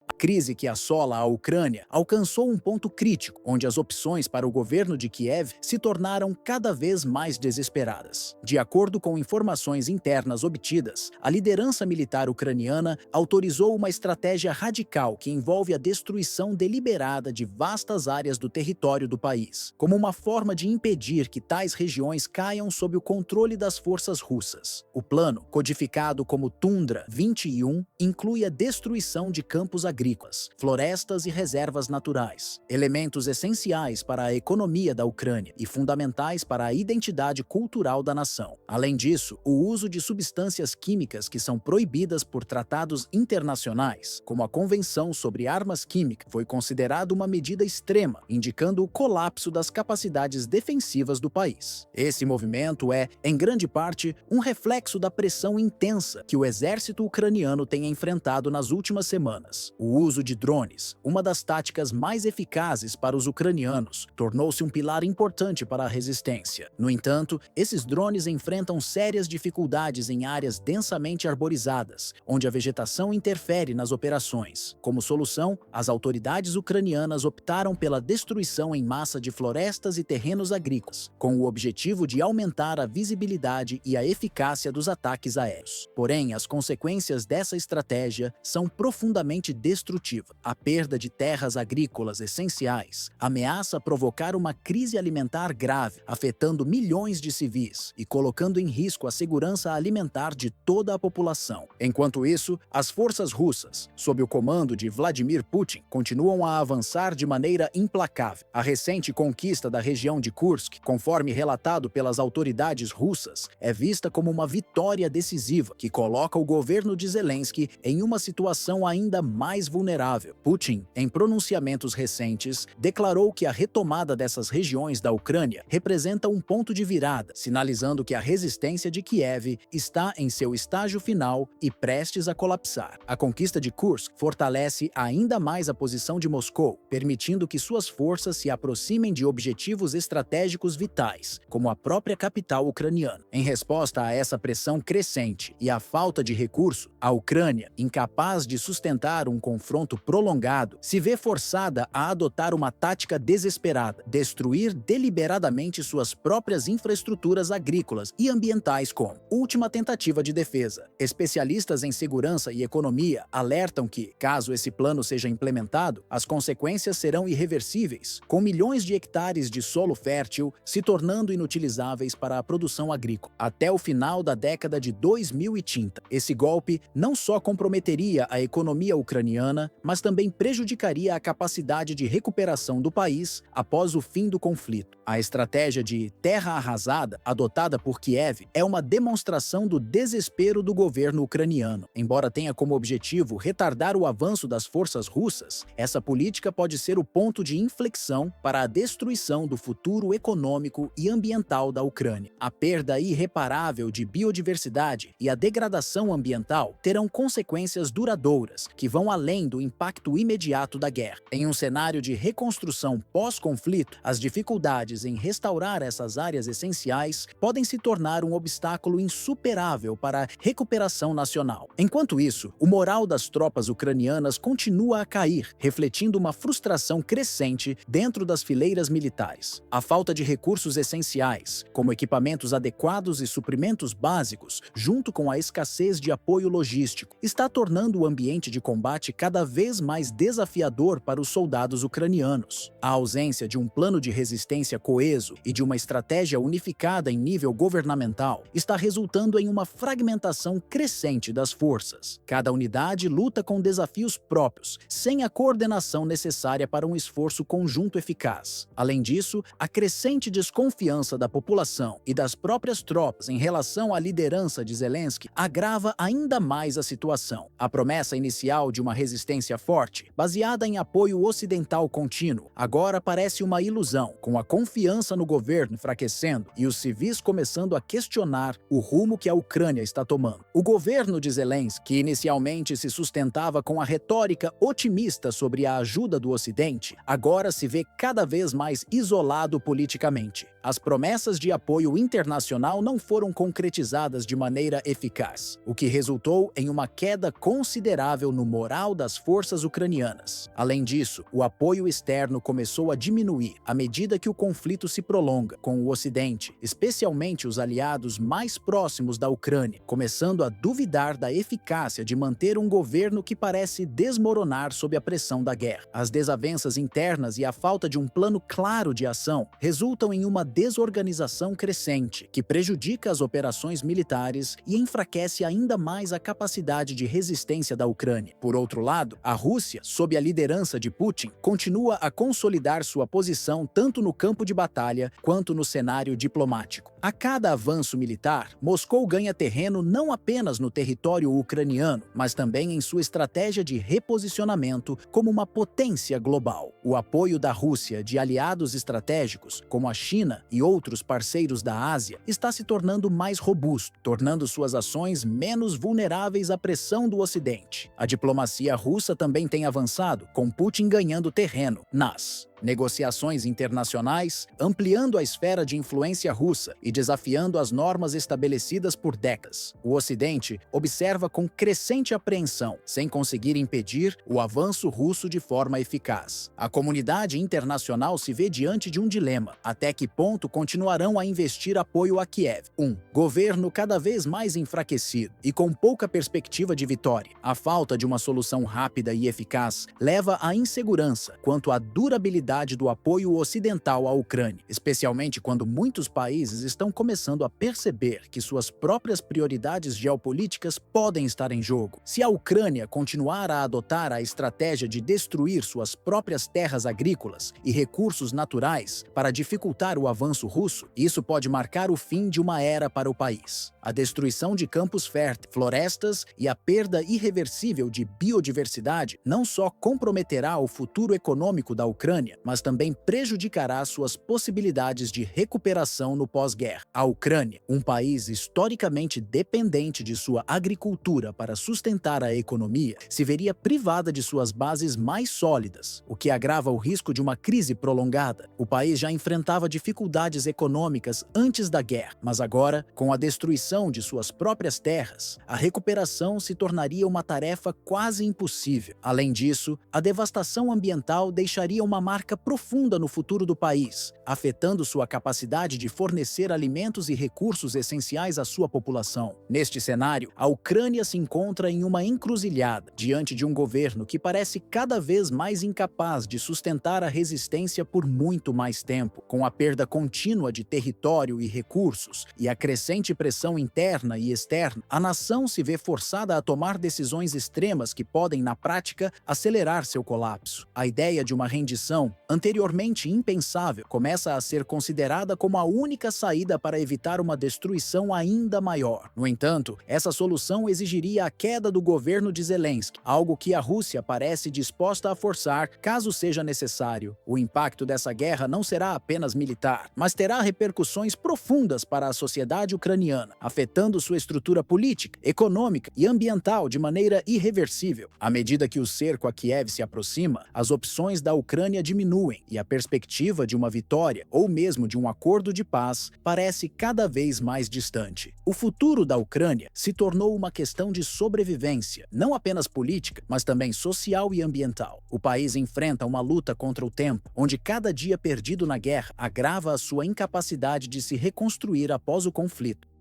A crise que assola a Ucrânia alcançou um ponto crítico, onde as opções para o governo de Kiev se tornaram cada vez mais desesperadas. De acordo com informações internas obtidas, a liderança militar ucraniana autorizou uma estratégia radical que envolve a destruição deliberada de vastas áreas do território do país, como uma forma de impedir que tais regiões caiam sob o controle das forças russas. O plano, codificado como Tundra 21, inclui a destruição de campos agrícolas, florestas e reservas naturais, elementos essenciais para a economia da Ucrânia e fundamentais para a identidade cultural da nação. Além disso, o uso de substâncias químicas que são proibidas por tratados internacionais, como a Convenção sobre Armas Químicas, foi considerado uma medida extrema, indicando o colapso das capacidades defensivas do país. Esse movimento é, em grande parte, um reflexo da pressão intensa que o exército ucraniano tem enfrentado nas últimas semanas. O uso de drones, uma das táticas mais eficazes para os ucranianos, tornou-se um pilar importante para a resistência. No entanto, esses drones enfrentam sérias dificuldades em áreas densamente arborizadas, onde a vegetação interfere nas operações. Como solução, as autoridades ucranianas optaram pela destruição em massa de florestas e terrenos agrícolas, com o objetivo de aumentar a visibilidade e a eficácia dos ataques aéreos. Porém, as consequências dessa estratégia são profundamente destrutivas. A perda de terras agrícolas essenciais ameaça provocar uma crise alimentar grave, afetando milhões de civis e colocando em risco a segurança alimentar de toda a população. Enquanto isso, as forças russas, sob o comando de Vladimir Putin, continuam a avançar de maneira implacável. A recente conquista da região de Kursk, conforme relatado pelas autoridades russas, é vista como uma vitória decisiva que coloca o governo de Zelensky em uma situação ainda mais vulnerável. Putin, em pronunciamentos recentes, declarou que a retomada dessas regiões da Ucrânia representa um ponto de virada, sinalizando que a resistência de Kiev está em seu estágio final e prestes a colapsar. A conquista de Kursk fortalece ainda mais a posição de Moscou, permitindo que suas forças se aproximem de objetivos estratégicos vitais, como a própria capital ucraniana. Em resposta a essa pressão crescente e à falta de recurso, a Ucrânia, incapaz de sustentar um confronto prolongado, se vê forçada a adotar uma tática desesperada: destruir deliberadamente suas próprias infraestruturas agrícolas e ambientais como última tentativa de defesa. Especialistas em segurança e economia alertam que, caso esse plano seja implementado, as consequências serão irreversíveis, com milhões de hectares de solo fértil se tornando inutilizáveis para a produção agrícola. Até o final da década de 2030, esse golpe não só comprometeria a economia ucraniana, mas também prejudicaria a capacidade de recuperação do país após o fim do conflito. A estratégia de terra arrasada adotada por Kiev é uma demonstração do desespero do governo ucraniano. Embora tenha como objetivo retardar o avanço das forças russas, essa política pode ser o ponto de inflexão para a destruição do futuro econômico e ambiental da Ucrânia. A perda irreparável de biodiversidade e a degradação ambiental terão consequências duradouras que vão além do impacto imediato da guerra. Em um cenário de reconstrução pós-conflito, as dificuldades em restaurar essas áreas essenciais podem se tornar um obstáculo insuperável para a recuperação nacional. Enquanto isso, o moral das tropas ucranianas continua a cair, refletindo uma frustração crescente dentro das fileiras militares. A falta de recursos essenciais, como equipamentos adequados e suprimentos básicos, junto com a escassez de apoio logístico, está tornando o ambiente de combate cada vez mais desafiador para os soldados ucranianos. A ausência de um plano de resistência coeso e de uma estratégia unificada em nível governamental está resultando em uma fragmentação crescente das forças. Cada unidade luta com desafios próprios, sem a coordenação necessária para um esforço conjunto eficaz. Além disso, a crescente desconfiança da população e das próprias tropas em relação à liderança de Zelensky agrava ainda mais a situação. A promessa inicial de uma resistência forte, baseada em apoio ocidental contínuo, agora parece uma ilusão, com a confiança no governo enfraquecendo e os civis começando a questionar o rumo que a Ucrânia está tomando. O governo de Zelensky, que inicialmente se sustentava com a retórica otimista sobre a ajuda do Ocidente, agora se vê cada vez mais isolado politicamente. As promessas de apoio internacional não foram concretizadas de maneira eficaz, o que resultou em uma queda considerável no moral das forças ucranianas. Além disso, o apoio externo começou a diminuir à medida que o conflito se prolonga, com o Ocidente, especialmente os aliados mais próximos da Ucrânia, começando a duvidar da eficácia de manter um governo que parece desmoronar sob a pressão da guerra. As desavenças internas e a falta de um plano claro de ação resultam em uma desorganização crescente, que prejudica as operações militares e enfraquece ainda mais a capacidade de resistência da Ucrânia. Por outro lado, a Rússia, sob a liderança de Putin, continua a consolidar sua posição tanto no campo de batalha quanto no cenário diplomático. A cada avanço militar, Moscou ganha terreno não apenas no território ucraniano, mas também em sua estratégia de reposicionamento como uma potência global. O apoio da Rússia de aliados estratégicos, como a China, China e outros parceiros da Ásia está se tornando mais robusto, tornando suas ações menos vulneráveis à pressão do Ocidente. A diplomacia russa também tem avançado, com Putin ganhando terreno nas negociações internacionais, ampliando a esfera de influência russa e desafiando as normas estabelecidas por décadas. O Ocidente observa com crescente apreensão, sem conseguir impedir o avanço russo de forma eficaz. A comunidade internacional se vê diante de um dilema: até que ponto continuarão a investir apoio a Kiev? Governo cada vez mais enfraquecido e com pouca perspectiva de vitória. A falta de uma solução rápida e eficaz leva à insegurança quanto à durabilidade do apoio ocidental à Ucrânia, especialmente quando muitos países estão começando a perceber que suas próprias prioridades geopolíticas podem estar em jogo. Se a Ucrânia continuar a adotar a estratégia de destruir suas próprias terras agrícolas e recursos naturais para dificultar o avanço russo, isso pode marcar o fim de uma era para o país. A destruição de campos férteis, florestas e a perda irreversível de biodiversidade não só comprometerá o futuro econômico da Ucrânia, mas também prejudicará suas possibilidades de recuperação no pós-guerra. A Ucrânia, um país historicamente dependente de sua agricultura para sustentar a economia, se veria privada de suas bases mais sólidas, o que agrava o risco de uma crise prolongada. O país já enfrentava dificuldades econômicas antes da guerra, mas agora, com a destruição de suas próprias terras, a recuperação se tornaria uma tarefa quase impossível. Além disso, a devastação ambiental deixaria uma marca profunda no futuro do país, afetando sua capacidade de fornecer alimentos e recursos essenciais à sua população. Neste cenário, a Ucrânia se encontra em uma encruzilhada, diante de um governo que parece cada vez mais incapaz de sustentar a resistência por muito mais tempo. Com a perda contínua de território e recursos e a crescente pressão interna e externa, a nação se vê forçada a tomar decisões extremas que podem, na prática, acelerar seu colapso. A ideia de uma rendição, anteriormente impensável, começa a ser considerada como a única saída para evitar uma destruição ainda maior. No entanto, essa solução exigiria a queda do governo de Zelensky, algo que a Rússia parece disposta a forçar caso seja necessário. O impacto dessa guerra não será apenas militar, mas terá repercussões profundas para a sociedade ucraniana, afetando sua estrutura política, econômica e ambiental de maneira irreversível. À medida que o cerco a Kiev se aproxima, as opções da Ucrânia diminuem e a perspectiva de uma vitória ou mesmo de um acordo de paz parece cada vez mais distante. O futuro da Ucrânia se tornou uma questão de sobrevivência, não apenas política, mas também social e ambiental. O país enfrenta uma luta contra o tempo, onde cada dia perdido na guerra agrava a sua incapacidade de se reconstruir após o conflito.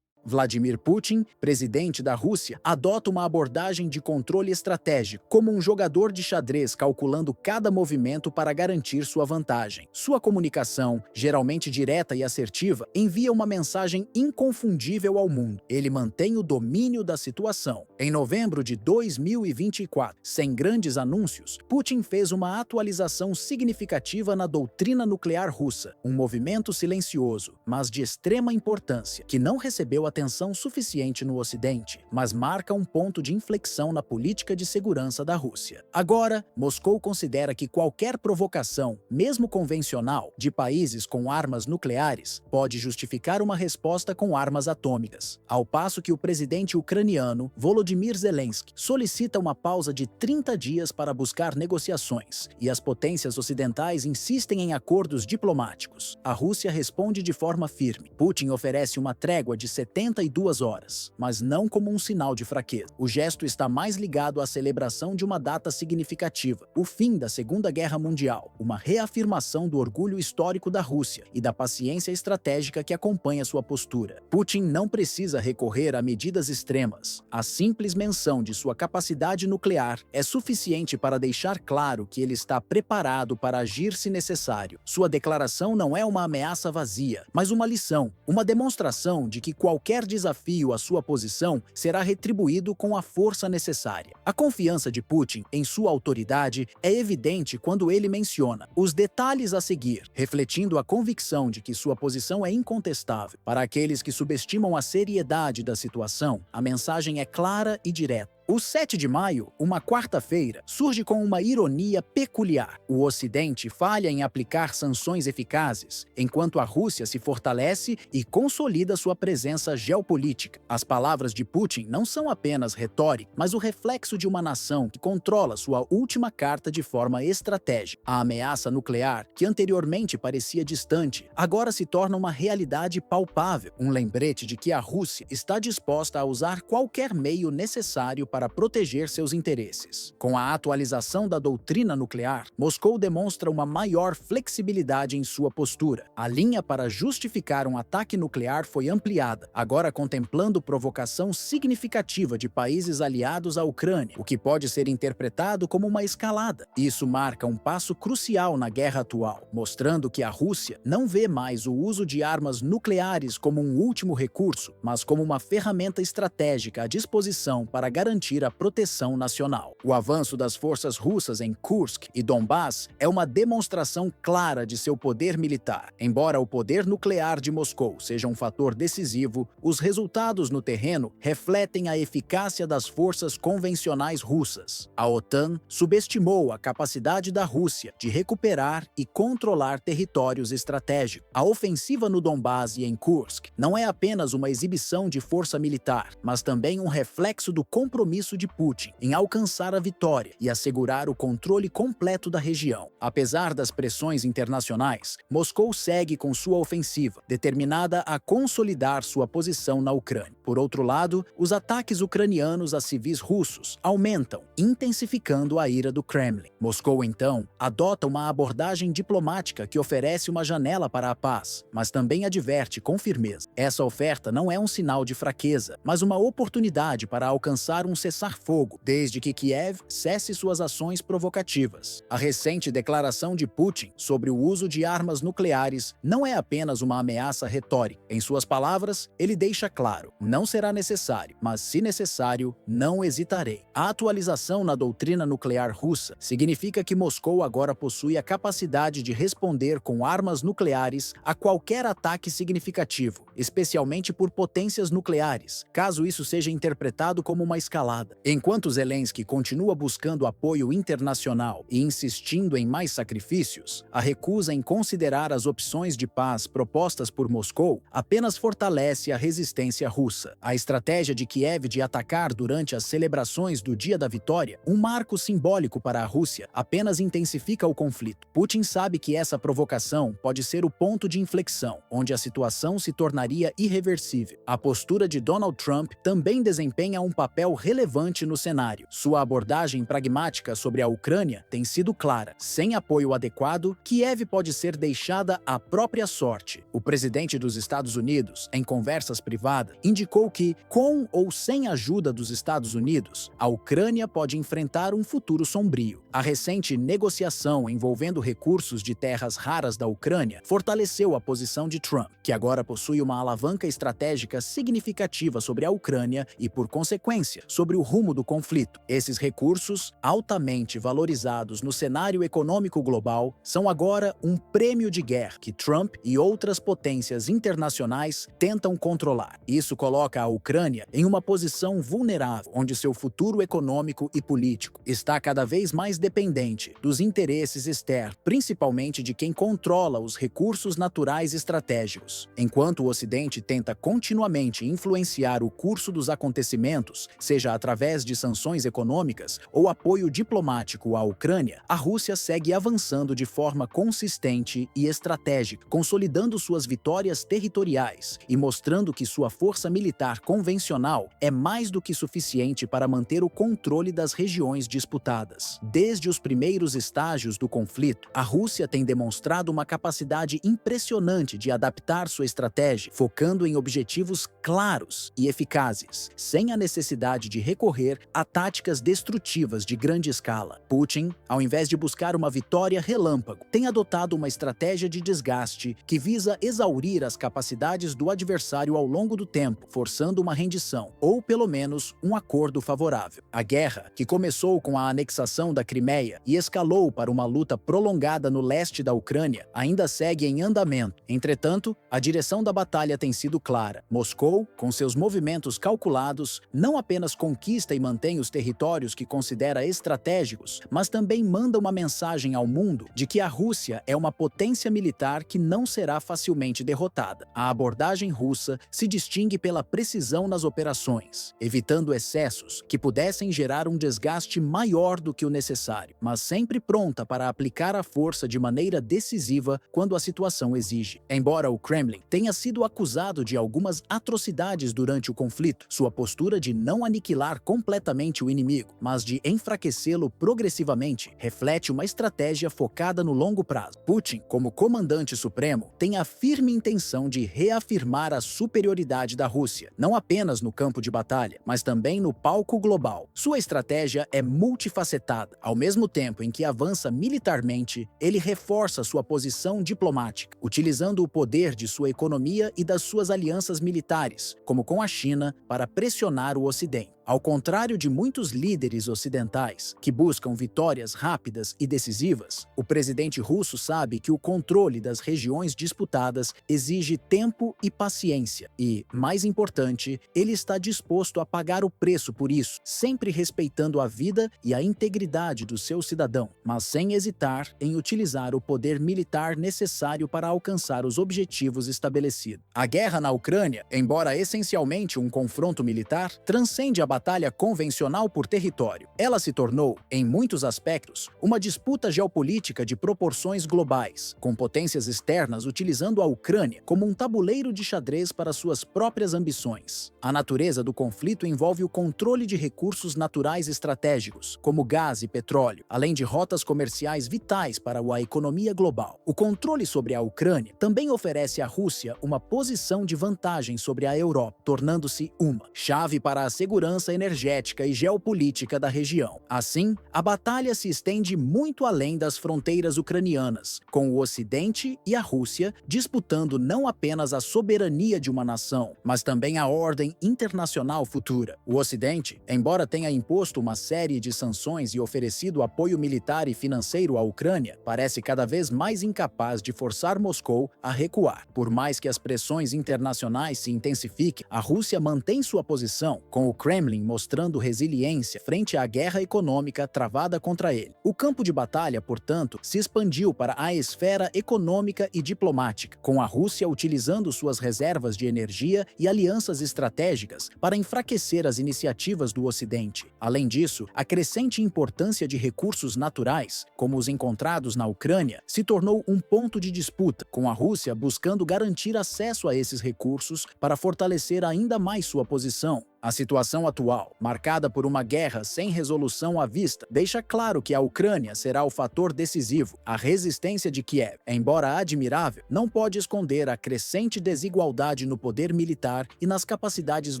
Vladimir Putin, presidente da Rússia, adota uma abordagem de controle estratégico, como um jogador de xadrez calculando cada movimento para garantir sua vantagem. Sua comunicação, geralmente direta e assertiva, envia uma mensagem inconfundível ao mundo. Ele mantém o domínio da situação. Em novembro de 2024, sem grandes anúncios, Putin fez uma atualização significativa na doutrina nuclear russa, um movimento silencioso, mas de extrema importância, que não recebeu atenção suficiente no Ocidente, mas marca um ponto de inflexão na política de segurança da Rússia. Agora, Moscou considera que qualquer provocação, mesmo convencional, de países com armas nucleares, pode justificar uma resposta com armas atômicas, ao passo que o presidente ucraniano, Volodymyr Zelensky, solicita uma pausa de 30 dias para buscar negociações, e as potências ocidentais insistem em acordos diplomáticos. A Rússia responde de forma firme. Putin oferece uma trégua de 72 horas, mas não como um sinal de fraqueza. O gesto está mais ligado à celebração de uma data significativa, o fim da Segunda Guerra Mundial, uma reafirmação do orgulho histórico da Rússia e da paciência estratégica que acompanha sua postura. Putin não precisa recorrer a medidas extremas. A simples menção de sua capacidade nuclear é suficiente para deixar claro que ele está preparado para agir se necessário. Sua declaração não é uma ameaça vazia, mas uma lição, uma demonstração de que qualquer desafio à sua posição será retribuído com a força necessária. A confiança de Putin em sua autoridade é evidente quando ele menciona os detalhes a seguir, refletindo a convicção de que sua posição é incontestável. Para aqueles que subestimam a seriedade da situação, a mensagem é clara e direta. O 7 de maio, uma quarta-feira, surge com uma ironia peculiar. O Ocidente falha em aplicar sanções eficazes, enquanto a Rússia se fortalece e consolida sua presença geopolítica. As palavras de Putin não são apenas retórica, mas o reflexo de uma nação que controla sua última carta de forma estratégica. A ameaça nuclear, que anteriormente parecia distante, agora se torna uma realidade palpável, um lembrete de que a Rússia está disposta a usar qualquer meio necessário para proteger seus interesses. Com a atualização da doutrina nuclear, Moscou demonstra uma maior flexibilidade em sua postura. A linha para justificar um ataque nuclear foi ampliada, agora contemplando provocação significativa de países aliados à Ucrânia, o que pode ser interpretado como uma escalada. Isso marca um passo crucial na guerra atual, mostrando que a Rússia não vê mais o uso de armas nucleares como um último recurso, mas como uma ferramenta estratégica à disposição para garantir a proteção nacional. O avanço das forças russas em Kursk e Donbás é uma demonstração clara de seu poder militar. Embora o poder nuclear de Moscou seja um fator decisivo, os resultados no terreno refletem a eficácia das forças convencionais russas. A OTAN subestimou a capacidade da Rússia de recuperar e controlar territórios estratégicos. A ofensiva no Donbás e em Kursk não é apenas uma exibição de força militar, mas também um reflexo do compromisso de Putin em alcançar a vitória e assegurar o controle completo da região. Apesar das pressões internacionais, Moscou segue com sua ofensiva, determinada a consolidar sua posição na Ucrânia. Por outro lado, os ataques ucranianos a civis russos aumentam, intensificando a ira do Kremlin. Moscou, então, adota uma abordagem diplomática que oferece uma janela para a paz, mas também adverte com firmeza. Essa oferta não é um sinal de fraqueza, mas uma oportunidade para alcançar um cessar-fogo, desde que Kiev cesse suas ações provocativas. A recente declaração de Putin sobre o uso de armas nucleares não é apenas uma ameaça retórica. Em suas palavras, ele deixa claro: não será necessário, mas se necessário, não hesitarei. A atualização na doutrina nuclear russa significa que Moscou agora possui a capacidade de responder com armas nucleares a qualquer ataque significativo, especialmente por potências nucleares, caso isso seja interpretado como uma escalada. Enquanto Zelensky continua buscando apoio internacional e insistindo em mais sacrifícios, a recusa em considerar as opções de paz propostas por Moscou apenas fortalece a resistência russa. A estratégia de Kiev de atacar durante as celebrações do Dia da Vitória, um marco simbólico para a Rússia, apenas intensifica o conflito. Putin sabe que essa provocação pode ser o ponto de inflexão, onde a situação se tornaria irreversível. A postura de Donald Trump também desempenha um papel relevante no cenário. Sua abordagem pragmática sobre a Ucrânia tem sido clara. Sem apoio adequado, Kiev pode ser deixada à própria sorte. O presidente dos Estados Unidos, em conversas privadas, indicou que, com ou sem a ajuda dos Estados Unidos, a Ucrânia pode enfrentar um futuro sombrio. A recente negociação envolvendo recursos de terras raras da Ucrânia fortaleceu a posição de Trump, que agora possui uma alavanca estratégica significativa sobre a Ucrânia e, por consequência, sobre o rumo do conflito. Esses recursos, altamente valorizados no cenário econômico global, são agora um prêmio de guerra que Trump e outras potências internacionais tentam controlar. Isso coloca a Ucrânia em uma posição vulnerável, onde seu futuro econômico e político está cada vez mais dependente dos interesses externos, principalmente de quem controla os recursos naturais estratégicos. Enquanto o Ocidente tenta continuamente influenciar o curso dos acontecimentos, seja através de sanções econômicas ou apoio diplomático à Ucrânia, a Rússia segue avançando de forma consistente e estratégica, consolidando suas vitórias territoriais e mostrando que sua força militar convencional é mais do que suficiente para manter o controle das regiões disputadas. Desde os primeiros estágios do conflito, a Rússia tem demonstrado uma capacidade impressionante de adaptar sua estratégia, focando em objetivos claros e eficazes, sem a necessidade de recorrer a táticas destrutivas de grande escala. Putin, ao invés de buscar uma vitória relâmpago, tem adotado uma estratégia de desgaste que visa exaurir as capacidades do adversário ao longo do tempo, forçando uma rendição, ou pelo menos um acordo favorável. A guerra, que começou com a anexação da Crimeia e escalou para uma luta prolongada no leste da Ucrânia, ainda segue em andamento. Entretanto, a direção da batalha tem sido clara. Moscou, com seus movimentos calculados, não apenas conquista e mantém os territórios que considera estratégicos, mas também manda uma mensagem ao mundo de que a Rússia é uma potência militar que não será facilmente derrotada. A abordagem russa se distingue pela precisão nas operações, evitando excessos que pudessem gerar um desgaste maior do que o necessário, mas sempre pronta para aplicar a força de maneira decisiva quando a situação exige. Embora o Kremlin tenha sido acusado de algumas atrocidades durante o conflito, sua postura de não aniquilar completamente o inimigo, mas de enfraquecê-lo progressivamente, reflete uma estratégia focada no longo prazo. Putin, como comandante supremo, tem a firme intenção de reafirmar a superioridade da Rússia, não apenas no campo de batalha, mas também no palco global. Sua estratégia é multifacetada. Ao mesmo tempo em que avança militarmente, ele reforça sua posição diplomática, utilizando o poder de sua economia e das suas alianças militares, como com a China, para pressionar o Ocidente. Ao contrário de muitos líderes ocidentais que buscam vitórias rápidas e decisivas, o presidente russo sabe que o controle das regiões disputadas exige tempo e paciência e, mais importante, ele está disposto a pagar o preço por isso, sempre respeitando a vida e a integridade do seu cidadão, mas sem hesitar em utilizar o poder militar necessário para alcançar os objetivos estabelecidos. A guerra na Ucrânia, embora essencialmente um confronto militar, transcende a batalha convencional por território. Ela se tornou, em muitos aspectos, uma disputa geopolítica de proporções globais, com potências externas utilizando a Ucrânia como um tabuleiro de xadrez para suas próprias ambições. A natureza do conflito envolve o controle de recursos naturais estratégicos, como gás e petróleo, além de rotas comerciais vitais para a economia global. O controle sobre a Ucrânia também oferece à Rússia uma posição de vantagem sobre a Europa, tornando-se uma chave para a segurança energética e geopolítica da região. Assim, a batalha se estende muito além das fronteiras ucranianas, com o Ocidente e a Rússia disputando não apenas a soberania de uma nação, mas também a ordem internacional futura. O Ocidente, embora tenha imposto uma série de sanções e oferecido apoio militar e financeiro à Ucrânia, parece cada vez mais incapaz de forçar Moscou a recuar. Por mais que as pressões internacionais se intensifiquem, a Rússia mantém sua posição, com o Kremlin mostrando resiliência frente à guerra econômica travada contra ele. O campo de batalha, portanto, se expandiu para a esfera econômica e diplomática, com a Rússia utilizando suas reservas de energia e alianças estratégicas para enfraquecer as iniciativas do Ocidente. Além disso, a crescente importância de recursos naturais, como os encontrados na Ucrânia, se tornou um ponto de disputa, com a Rússia buscando garantir acesso a esses recursos para fortalecer ainda mais sua posição. A situação atual, marcada por uma guerra sem resolução à vista, deixa claro que a Ucrânia será o fator decisivo. A resistência de Kiev, embora admirável, não pode esconder a crescente desigualdade no poder militar e nas capacidades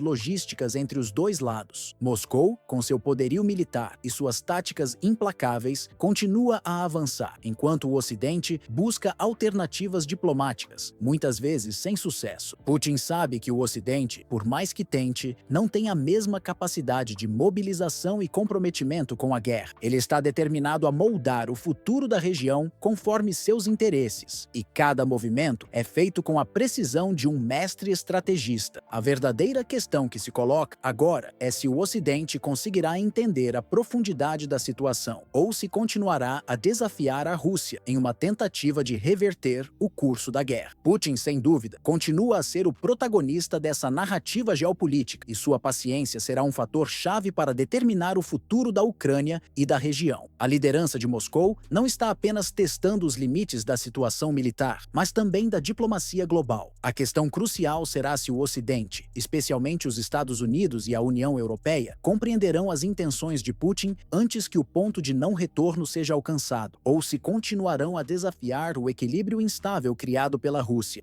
logísticas entre os dois lados. Moscou, com seu poderio militar e suas táticas implacáveis, continua a avançar, enquanto o Ocidente busca alternativas diplomáticas, muitas vezes sem sucesso. Putin sabe que o Ocidente, por mais que tente, não tem a mesma capacidade de mobilização e comprometimento com a guerra. Ele está determinado a moldar o futuro da região conforme seus interesses, e cada movimento é feito com a precisão de um mestre estrategista. A verdadeira questão que se coloca agora é se o Ocidente conseguirá entender a profundidade da situação, ou se continuará a desafiar a Rússia em uma tentativa de reverter o curso da guerra. Putin, sem dúvida, continua a ser o protagonista dessa narrativa geopolítica, e sua paciência será um fator chave para determinar o futuro da Ucrânia e da região. A liderança de Moscou não está apenas testando os limites da situação militar, mas também da diplomacia global. A questão crucial será se o Ocidente, especialmente os Estados Unidos e a União Europeia, compreenderão as intenções de Putin antes que o ponto de não retorno seja alcançado, ou se continuarão a desafiar o equilíbrio instável criado pela Rússia.